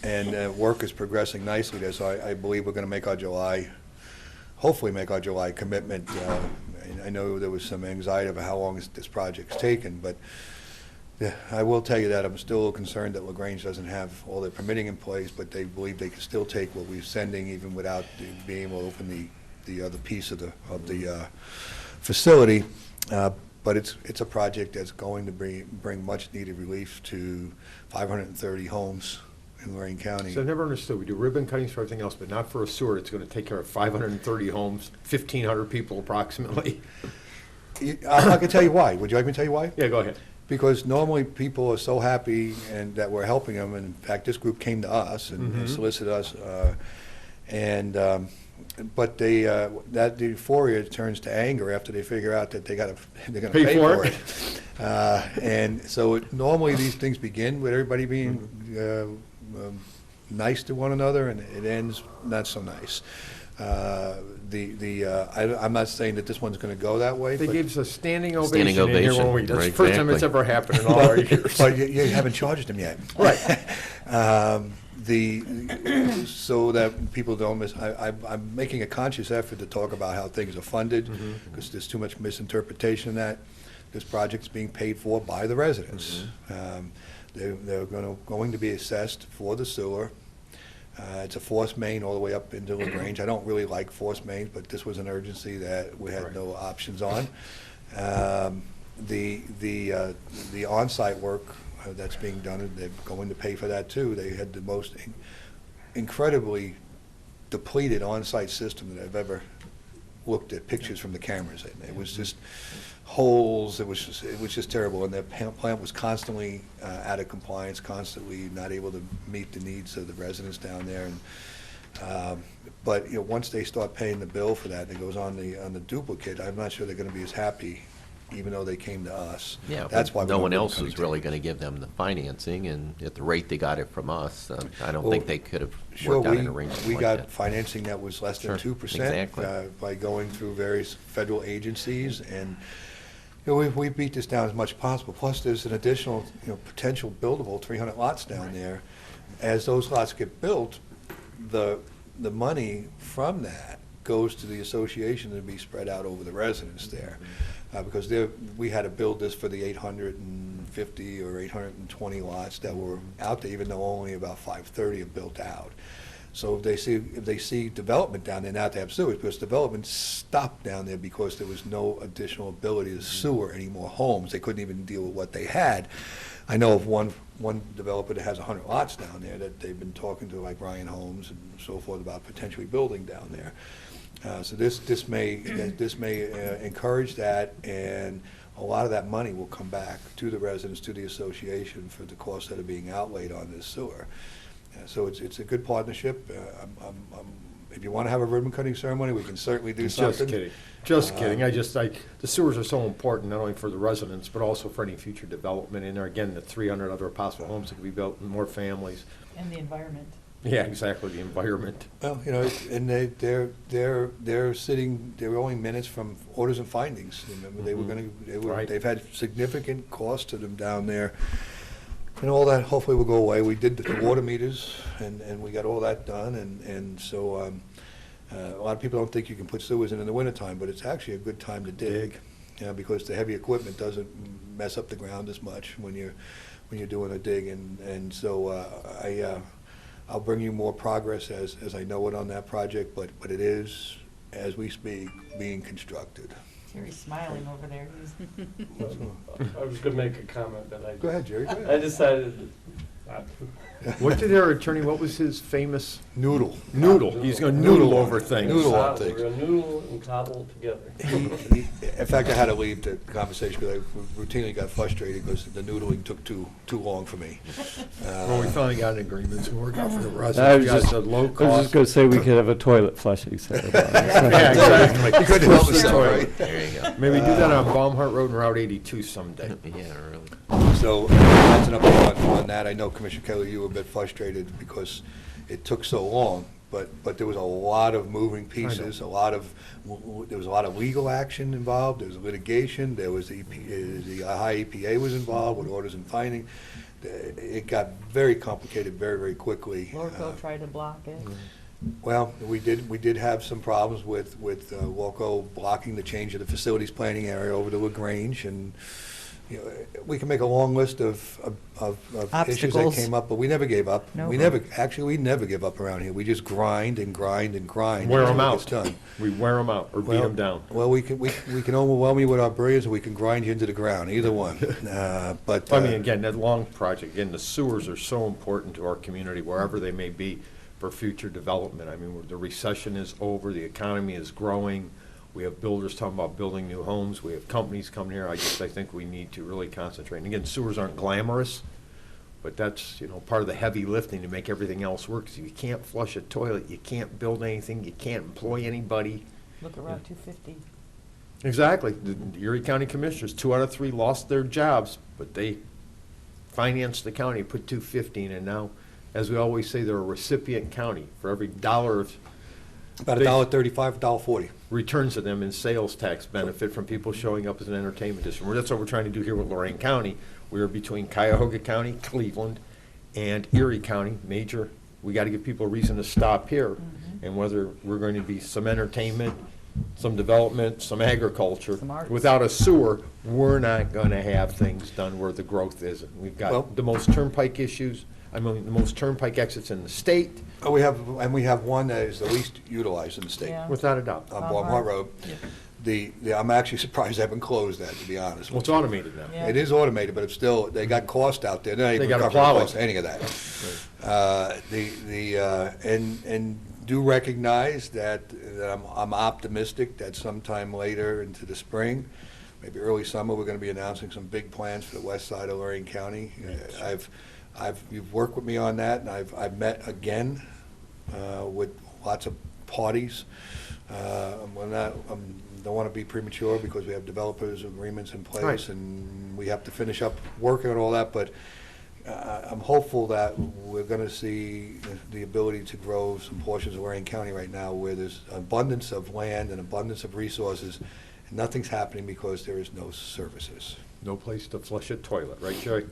And work is progressing nicely there, so I believe we're going to make our hopefully make our July commitment. And I know there was some anxiety over how long this project's taken, but I will tell you that I'm still concerned that LaGrange doesn't have all their permitting in place, but they believe they can still take what we're sending even without being able to open the other piece of the facility. But it's a project that's going to bring much needed relief to 530 homes in Lorain County. So I've never understood. We do ribbon cuttings for everything else, but not for a sewer. It's going to take care of 530 homes, 1,500 people approximately. I can tell you why. Would you like me to tell you why? Yeah, go ahead. Because normally people are so happy and that we're helping them, and in fact, this group came to us and solicited us, but that euphoria turns to anger after they figure out that they're going to pay for it. And so normally these things begin with everybody being nice to one another, and it ends not so nice. I'm not saying that this one's going to go that way. They but gave us a standing ovation, Standing in here ovation, one week. That's right, the first time it's exactly. ever happened in all our years. But you haven't charged them yet. Right. So that people don't miss, I'm making a conscious effort to talk about how things are funded, because there's too much misinterpretation in that. This project's being paid for by the residents. They're going to be assessed for the sewer. It's a force main all the way up into LaGrange. I don't really like force mains, but this was an urgency that we had no options on. The on-site work that's being done, they're going to pay for that too. They had the most incredibly depleted on-site system that I've ever looked at pictures from the cameras. It was just holes. It was just terrible. And the plant was constantly out of compliance, constantly not able to meet the needs of the residents down there. And but once they start paying the bill for that, and it goes on the duplicate, I'm not sure they're going to be as happy, even though they came to us. Yeah, That's why no we one don't else really was come really to- going to give them the financing, and at the rate they got it from us, I don't Well, think they could have Sure, worked out an arrangement we like got that. financing that was less than Sure, 2%. exactly. By going through various federal agencies, and we beat this down as much as possible. Plus, there's an additional potential buildable 300 lots down there. As those lots get built, the money from that goes to the association to be spread out over the residents there. Because we had to build this for the 850 or 820 lots that were out there, even though only about 530 are built out. So if they see development down there, now they have sewage, because development stopped down there because there was no additional ability to sewer any more homes. They couldn't even deal with what they had. I know of one developer that has 100 lots down there that they've been talking to, like Ryan Homes and so forth, about potentially building down there. So this may encourage that, and a lot of that money will come back to the residents, to the association, for the costs that are being outlaid on this sewer. So it's a good partnership. If you want to have a ribbon cutting ceremony, we can certainly do something. Just kidding. Just kidding. The sewers are so important, not only for the residents, but also for any future development in there. Again, the 300 other possible homes that could be built and more families. And the environment. Yeah, exactly, the environment. Well, you know, and they're sitting, they're only minutes from orders and findings. Remember, they were Right. they've had significant cost to them down there. And all that hopefully will go away. We did the water meters, and we got all that done, and so, a lot of people don't think you can put sewers in the wintertime, but it's actually a good time to dig, you know, because the heavy equipment doesn't mess up the ground as much when you're doing a dig, and so, I'll bring you more progress as I know it on that project, but it is, as we speak, being constructed. Terry's smiling over there. I was going to make a comment that I. Go ahead, Jerry, go ahead. I decided not to. What did our attorney, what was his famous? Noodle. Noodle. He's going to noodle over things. Noodle on We're things. going to noodle and cobble together. In fact, I had to leave the conversation because I routinely got frustrated because the noodling took too long for me. Well, we finally got an agreement to work out for the rest. I We was got just the low I was cost. just going to say we could have a toilet flushing center. Yeah, exactly. You couldn't help yourself, right? There you go. Maybe do that on Baumhart Road and Route 82 someday. Yeah, really. So that's an update on that. I know, Commissioner Kelly, you were a bit frustrated because it took so long, but there was a lot of moving pieces, there was a lot of legal action involved, there was litigation, there was the high EPA was involved with orders and finding. It got very complicated very, very quickly. Lorco tried to block it. Well, we did have some problems with Walco blocking the change of the facilities planning area over to LaGrange, and you know, we can make a long list of issues that Obstacles. came up, but we never gave up. No. We never give up around here. We just grind and grind and grind. Wear until them it out. gets done. We wear them out or beat Well- them down. Well, we can overwhelm you with our brilliance, or we can grind you into the ground, either one. But I mean, again, that long project, again, the sewers are so important to our community, wherever they may be, for future development. I mean, the recession is over, the economy is growing, we have builders talking about building new homes, we have companies coming here. I think we need to really concentrate. And again, sewers aren't glamorous, but that's, you know, part of the heavy lifting to make everything else work. 'Cause you can't flush a toilet, you can't build anything, you can't employ anybody. Look around 250. Exactly. The Erie County Commissioners, 2 out of 3 lost their jobs, but they financed the county, put $250 in, and now, as we always say, they're a recipient county. For every dollar of about $1.35, $1.40. returns to them in sales tax benefit from people showing up as an entertainment district. That's what we're trying to do here with Lorain County. We are between Cuyahoga County, Cleveland, and Erie County, major. We got to give people a reason to stop here. And whether we're going to be some entertainment, some development, some agriculture. Some arts. Without a sewer, we're not going to have things done where the growth isn't. We've Well- got the most turnpike issues, the most turnpike exits in the state, Oh, we have one that is the least utilized in the state, Yeah. without a doubt. on Baumhart Road. I'm actually surprised they haven't closed that, to be honest Well, with it's automated now. Yeah. It is automated, but it's still, they got cost out there. They're not even gotta covering plow the it. cost of any of that. And do recognize that I'm optimistic that sometime later into the spring, maybe early summer, we're gonna be announcing some big plans for the west side of Lorain County. You've worked with me on that, and I've met again with lots of parties. Don't want to be premature because we have developers agreements in place, Right. and we have to finish up working on all that, but I'm hopeful that we're going to see the ability to grow some portions of Lorain County right now where there's abundance of land and abundance of resources, and nothing's happening because there is no services. No place to flush a toilet, right, Jerry?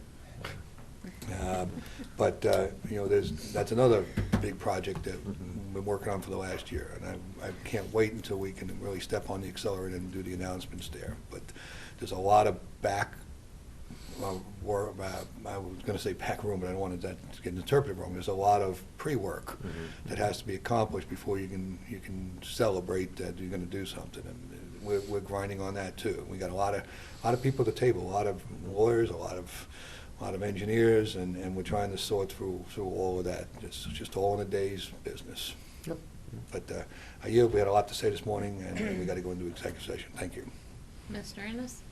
But that's another big project that we've been working on for the last year, and I can't wait until we can really step on the accelerator and do the announcements there. But there's a lot of I was going to say back room, but I don't want that to get interpreted wrong. There's a lot of pre-work that has to be accomplished before you can celebrate that you're going to do something, and we're grinding on that too. We got a lot of people at the table, a lot of lawyers, a lot of engineers, and we're trying to sort through all of that. It's just all in a day's business. Yep. But I yield. We had a lot to say this morning, and we got to go into executive session. Thank you. Mr. Ennis?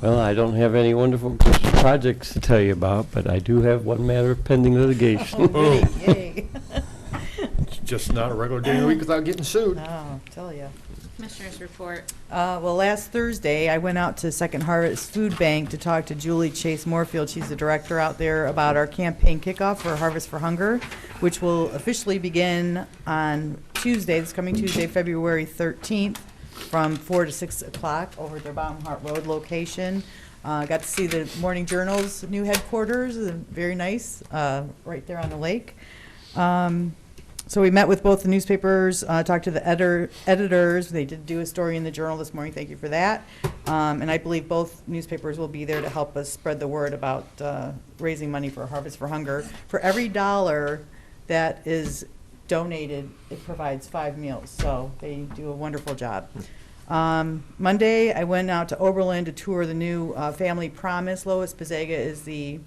Well, I don't have any wonderful projects to tell you about, but I do have one matter of pending litigation. Oh, yay. It's just not a regular day of the week without getting sued. Oh, tell ya. Commissioners report. Well, last Thursday, I went out to Second Harvest Food Bank to talk to Julie Chase Moorfield. She's the director out there about our campaign kickoff for Harvest for Hunger, which will officially begin on Tuesday, this coming Tuesday, February 13th, from 4 to 6 o'clock over at their Baumhart Road location. Got to see the Morning Journal's new headquarters, very nice, right there on the lake. So we met with both the newspapers, talked to the editors. They did do a story in the Journal this morning. Thank you for that. And I believe both newspapers will be there to help us spread the word about raising money for Harvest for Hunger. For every $1 that is donated, it provides 5 meals. So they do a wonderful job. Monday, I went out to Oberlin to tour the new Family Promise. Lois Bezega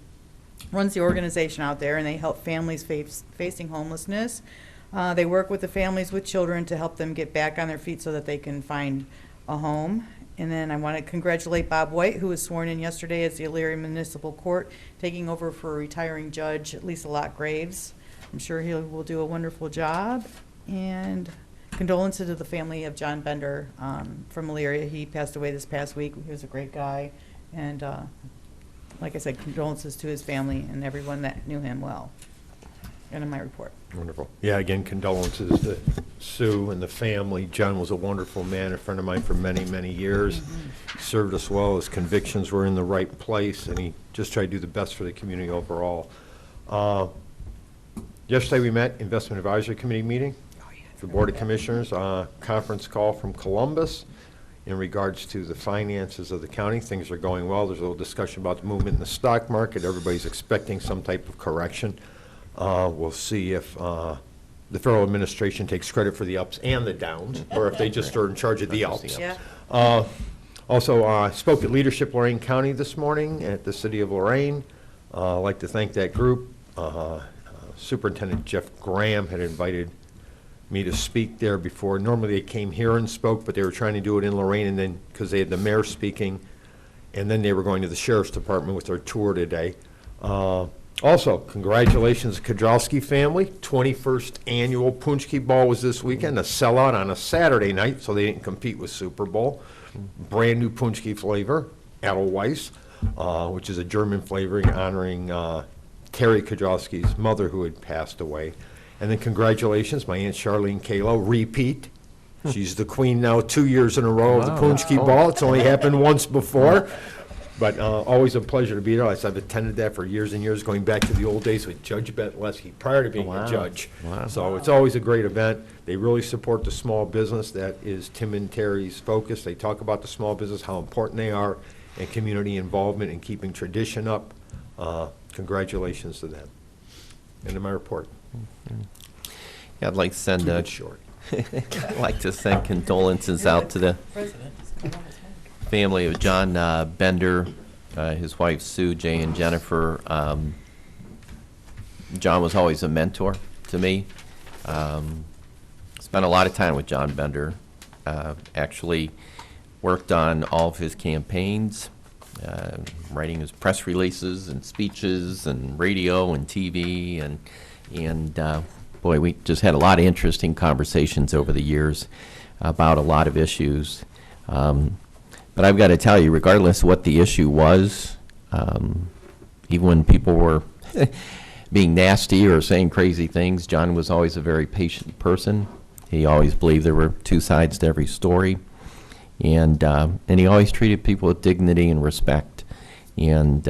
runs the organization out there, and they help families facing homelessness. They work with the families with children to help them get back on their feet so that they can find a home. And then I want to congratulate Bob White, who was sworn in yesterday as the Elyria Municipal Court, taking over for retiring Judge Lisa Lott Graves. I'm sure he will do a wonderful job. And condolences to the family of John Bender from Elyria. He passed away this past week. He was a great guy. And like I said, condolences to his family and everyone that knew him well. End of my report. Wonderful. Yeah, again, condolences to Sue and the family. John was a wonderful man, a friend of mine for many, many years. He served us well. His convictions were in the right place, and he just tried to do the best for the community overall. Yesterday we met, Investment Advisory Committee meeting. The Board of Commissioners, conference call from Columbus in regards to the finances of the county. Things are going well. There's a little discussion about the movement in the stock market. Everybody's expecting some type of correction. We'll see if the federal administration takes credit for the ups and the downs, or if they just are in charge of the ups. Yeah. Also, spoke at Leadership Lorain County this morning at the city of Lorain. I'd like to thank that group. Superintendent Jeff Graham had invited me to speak there before. Normally they came here and spoke, but they were trying to do it in Lorain, and then because they had the mayor speaking, and then they were going to the sheriff's department with their tour today. Also, congratulations, Kudrowski family. 21st annual Punchki Ball was this weekend, a sellout on a Saturday night, so they didn't compete with Super Bowl. Brand new Punchki flavor, Edelweiss, which is a German flavoring honoring Terry Kudrowski's mother who had passed away. And then congratulations, my Aunt Charlene Kalo, repeat. She's the queen now 2 years in a row of the Punchki Ball. It's only happened once before. But always a pleasure to be there. I've attended that for years and years, going back to the old days with Judge Betleski prior to being a judge. Wow. So it's always a great event. They really support the small business. That is Tim and Terry's focus. They talk about the small business, how important they are, and community involvement in keeping tradition up. Congratulations to them. End of my report. Yeah, I'd like to send Keep it short. I'd like to send condolences out to the family of John Bender, his wife Sue, Jay, and Jennifer. John was always a mentor to me. Spent a lot of time with John Bender. Actually worked on all of his campaigns, writing his press releases and speeches and radio and TV, and boy, we just had a lot of interesting conversations over the years about a lot of issues. But I've got to tell you, regardless of what the issue was, even when people were being nasty or saying crazy things, John was always a very patient person. He always believed there were two sides to every story. And he always treated people with dignity and respect. And,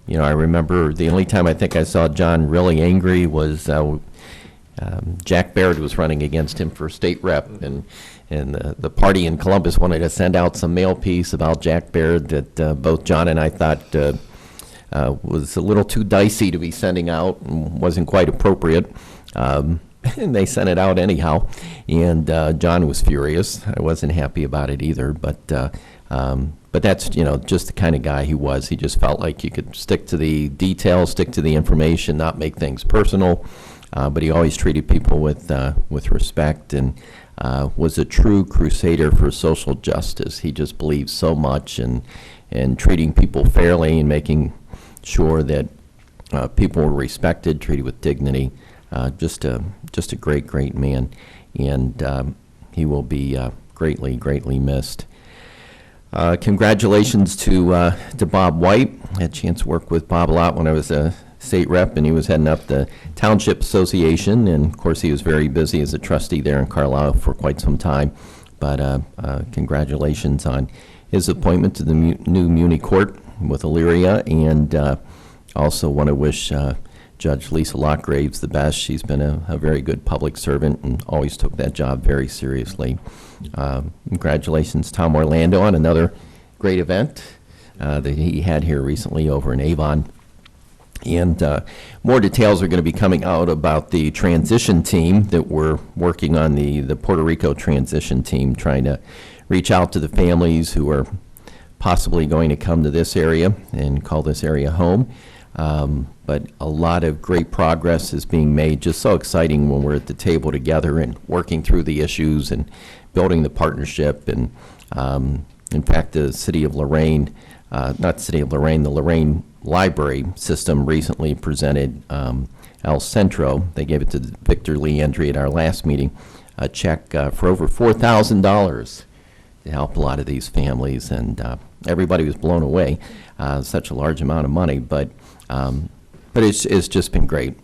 you know, I remember the only time I think I saw John really angry was Jack Baird was running against him for state rep. And the party in Columbus wanted to send out some mail piece about Jack Baird that both John and I thought was a little too dicey to be sending out and wasn't quite appropriate. And they sent it out anyhow, and John was furious. I wasn't happy about it either, but that's, you know, just the kind of guy he was. He just felt like you could stick to the details, stick to the information, not make things personal, but he always treated people with respect, and was a true crusader for social justice. He just believed so much in treating people fairly and making sure that people were respected, treated with dignity. Just a great man. And he will be greatly, greatly missed. Congratulations to Bob White. I had a chance to work with Bob a lot when I was a state rep, and he was heading up the Township Association, and of course he was very busy as a trustee there in Carlisle for quite some time. But congratulations on his appointment to the new Muni Court with Elyria, and also want to wish Judge Lisa Lockgraves the best. She's been a very good public servant and always took that job very seriously. Congratulations, Tom Orlando, on another great event that he had here recently over in Avon. And more details are going to be coming out about the transition team that we're working on, the Puerto Rico transition team, trying to reach out to the families who are possibly going to come to this area and call this area home. But a lot of great progress is being made. Just so exciting when we're at the table together and working through the issues and building the partnership. And in fact, the city of Lorain, not city of Lorain, the Lorain Library System recently presented El Centro. They gave it to Victor Lee Entry at our last meeting, a check for over $4,000 to help a lot of these families. And everybody was blown away, such a large amount of money. But it's just been great.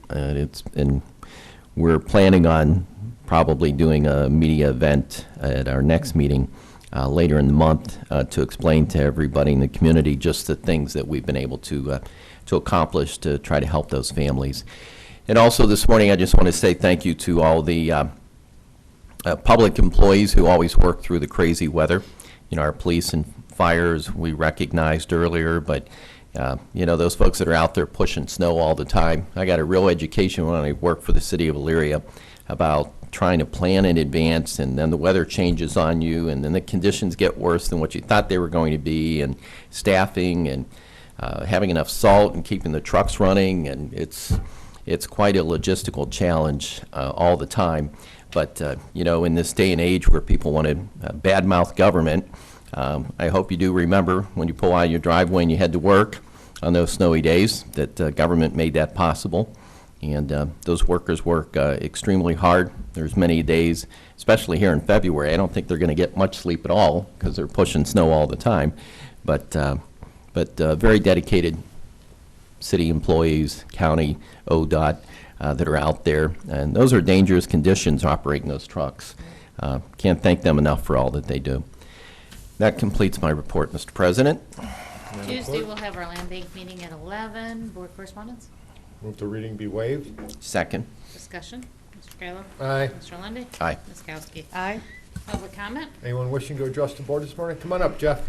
We're planning on probably doing a media event at our next meeting later in the month to explain to everybody in the community just the things that we've been able to accomplish to try to help those families. And also this morning, I just want to say thank you to all the public employees who always work through the crazy weather. You know, our police and fires we recognized earlier, but you know, those folks that are out there pushing snow all the time. I got a real education when I worked for the city of Elyria about trying to plan in advance, and then the weather changes on you, and then the conditions get worse than what you thought they were going to be, and staffing and having enough salt and keeping the trucks running, and it's quite a logistical challenge all the time. But you know, in this day and age where people want to badmouth government, I hope you do remember when you pull out of your driveway and you head to work on those snowy days that government made that possible. And those workers work extremely hard. There's many days, especially here in February, I don't think they're going to get much sleep at all because they're pushing snow all the time. But very dedicated city employees, county, ODOT, that are out there. And those are dangerous conditions operating those trucks. Can't thank them enough for all that they do. That completes my report, Mr. President. Tuesday, we'll have our land bank meeting at 11. Board correspondence? Move the reading be waived. Second. Discussion. Mr. Kayla? Aye. Mr. Lundy. Aye. Ms. Kowski? Aye. Public comment? Anyone wishing to address the board this morning? Come on up, Jeff.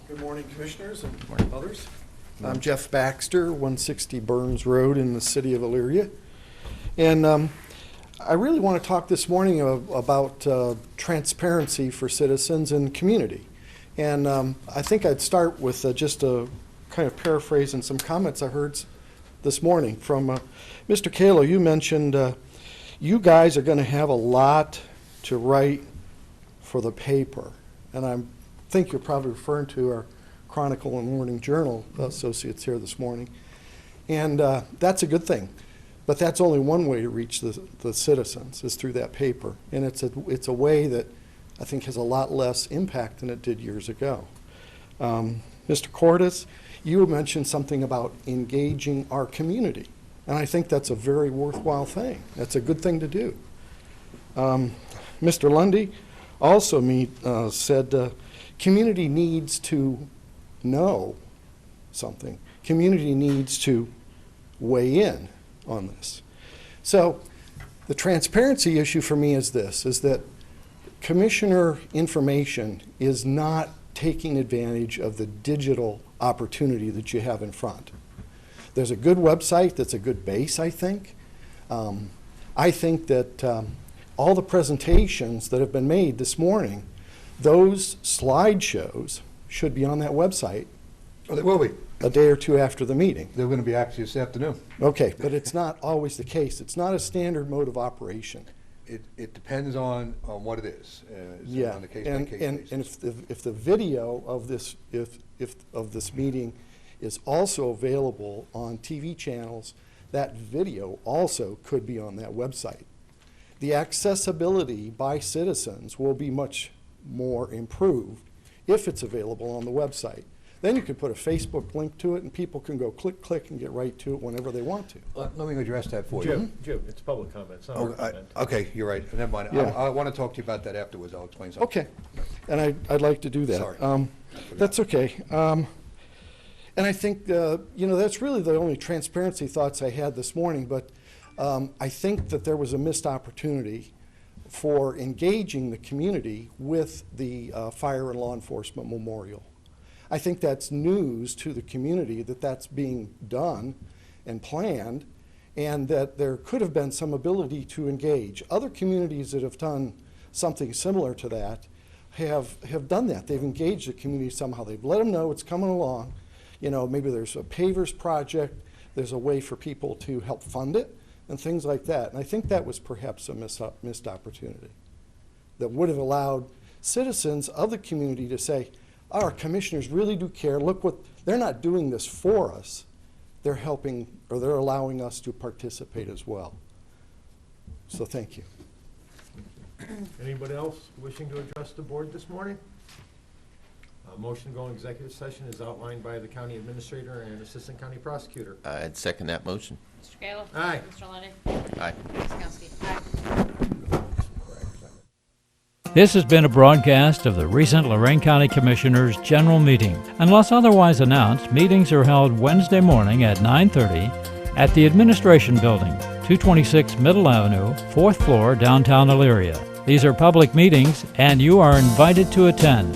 Good morning, Commissioners and others. I'm Jeff Baxter, 160 Burns Road in the city of Elyria. And I really want to talk this morning about transparency for citizens and community. And I think I'd start with just a kind of paraphrase and some comments I heard this morning from Mr. Kalo. You mentioned you guys are going to have a lot to write for the paper. And I think you're probably referring to our Chronicle and Morning Journal associates here this morning. And that's a good thing. But that's only one way to reach the citizens, is through that paper. And it's a way that I think has a lot less impact than it did years ago. Mr. Cordes, you mentioned something about engaging our community. And I think that's a very worthwhile thing. That's a good thing to do. Mr. Lundy also said community needs to know something. Community needs to weigh in on this. So the transparency issue for me is this, is that commissioner information is not taking advantage of the digital opportunity that you have in front. There's a good website that's a good base, I think. I think that all the presentations that have been made this morning, those slideshows should be on that website. Oh, they will be. A day or two after the meeting. They're going to be actually this afternoon. Okay, but it's not always the case. It's not a standard mode of operation. It depends on what it is. Yeah, on a case-by-case basis. and if the video of this of this meeting is also available on TV channels. That video also could be on that website. The accessibility by citizens will be much more improved if it's available on the website. Then you can put a Facebook link to it, and people can go click, click, and get right to it whenever they want to. Let me address that for you. Jim, it's public comment, it's not our comment. Okay, you're right. Never mind. Yeah. I want to talk to you about that afterwards. I'll explain something. Okay, and I'd like to do that. Sorry. That's okay. And I think, that's really the only transparency thoughts I had this morning, but I think that there was a missed opportunity for engaging the community with the Fire and Law Enforcement Memorial. I think that's news to the community that that's being done and planned, and that there could have been some ability to engage. Other communities that have done something similar to that have done that. They've engaged the community somehow. They've let them know it's coming along. Maybe there's a pavers project, there's a way for people to help fund it, and things like that. And I think that was perhaps a missed opportunity that would have allowed citizens of the community to say, our commissioners really do care. Look what, they're not doing this for us. They're helping, or they're allowing us to participate as well. So thank you. Anybody else wishing to address the board this morning? A motion to go into executive session is outlined by the county administrator and assistant county prosecutor. I'd second that motion. Mr. Kayla? Aye. Mr. Lundy. Aye. Ms. Kowski? Aye. This has been a broadcast of the recent Lorain County Commissioners' General Meeting. Unless otherwise announced, meetings are held Wednesday morning at 9:30 at the Administration Building, 226 Middle Avenue, 4th floor, downtown Elyria. These are public meetings, and you are invited to attend.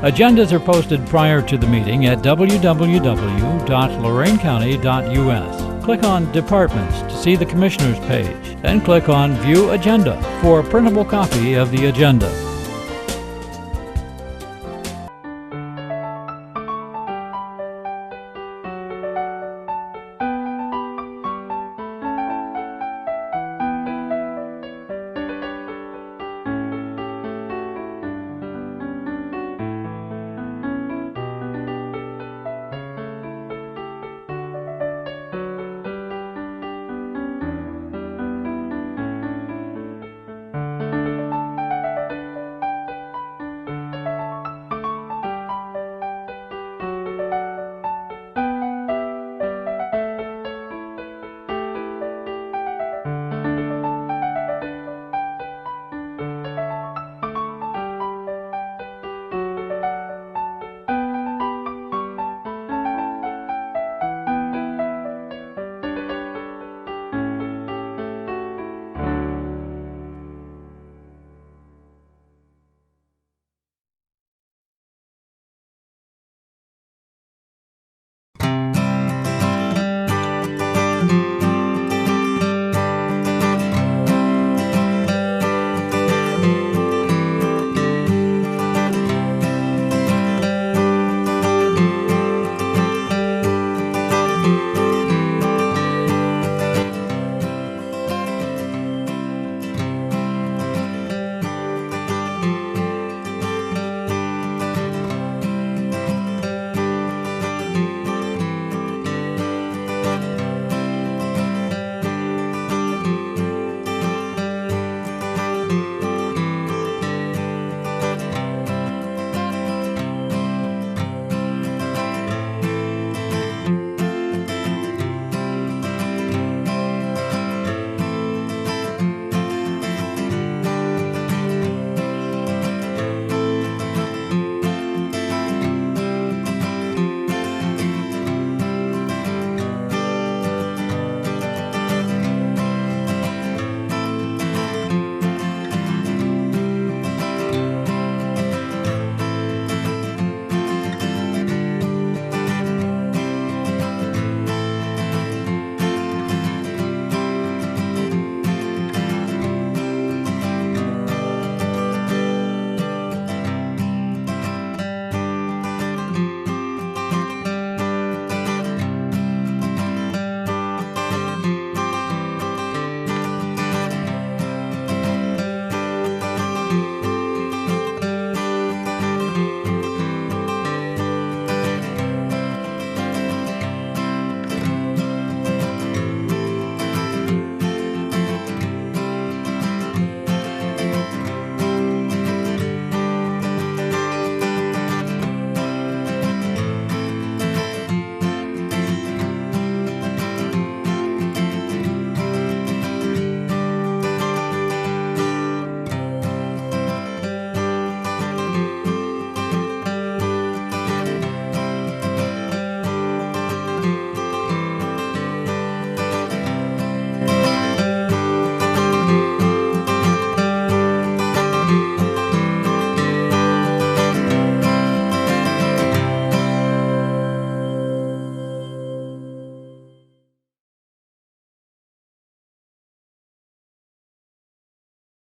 Agendas are posted prior to the meeting at www.loraincounty.us. Click on Departments to see the Commissioners page, then click on View Agenda for a printable copy of the agenda.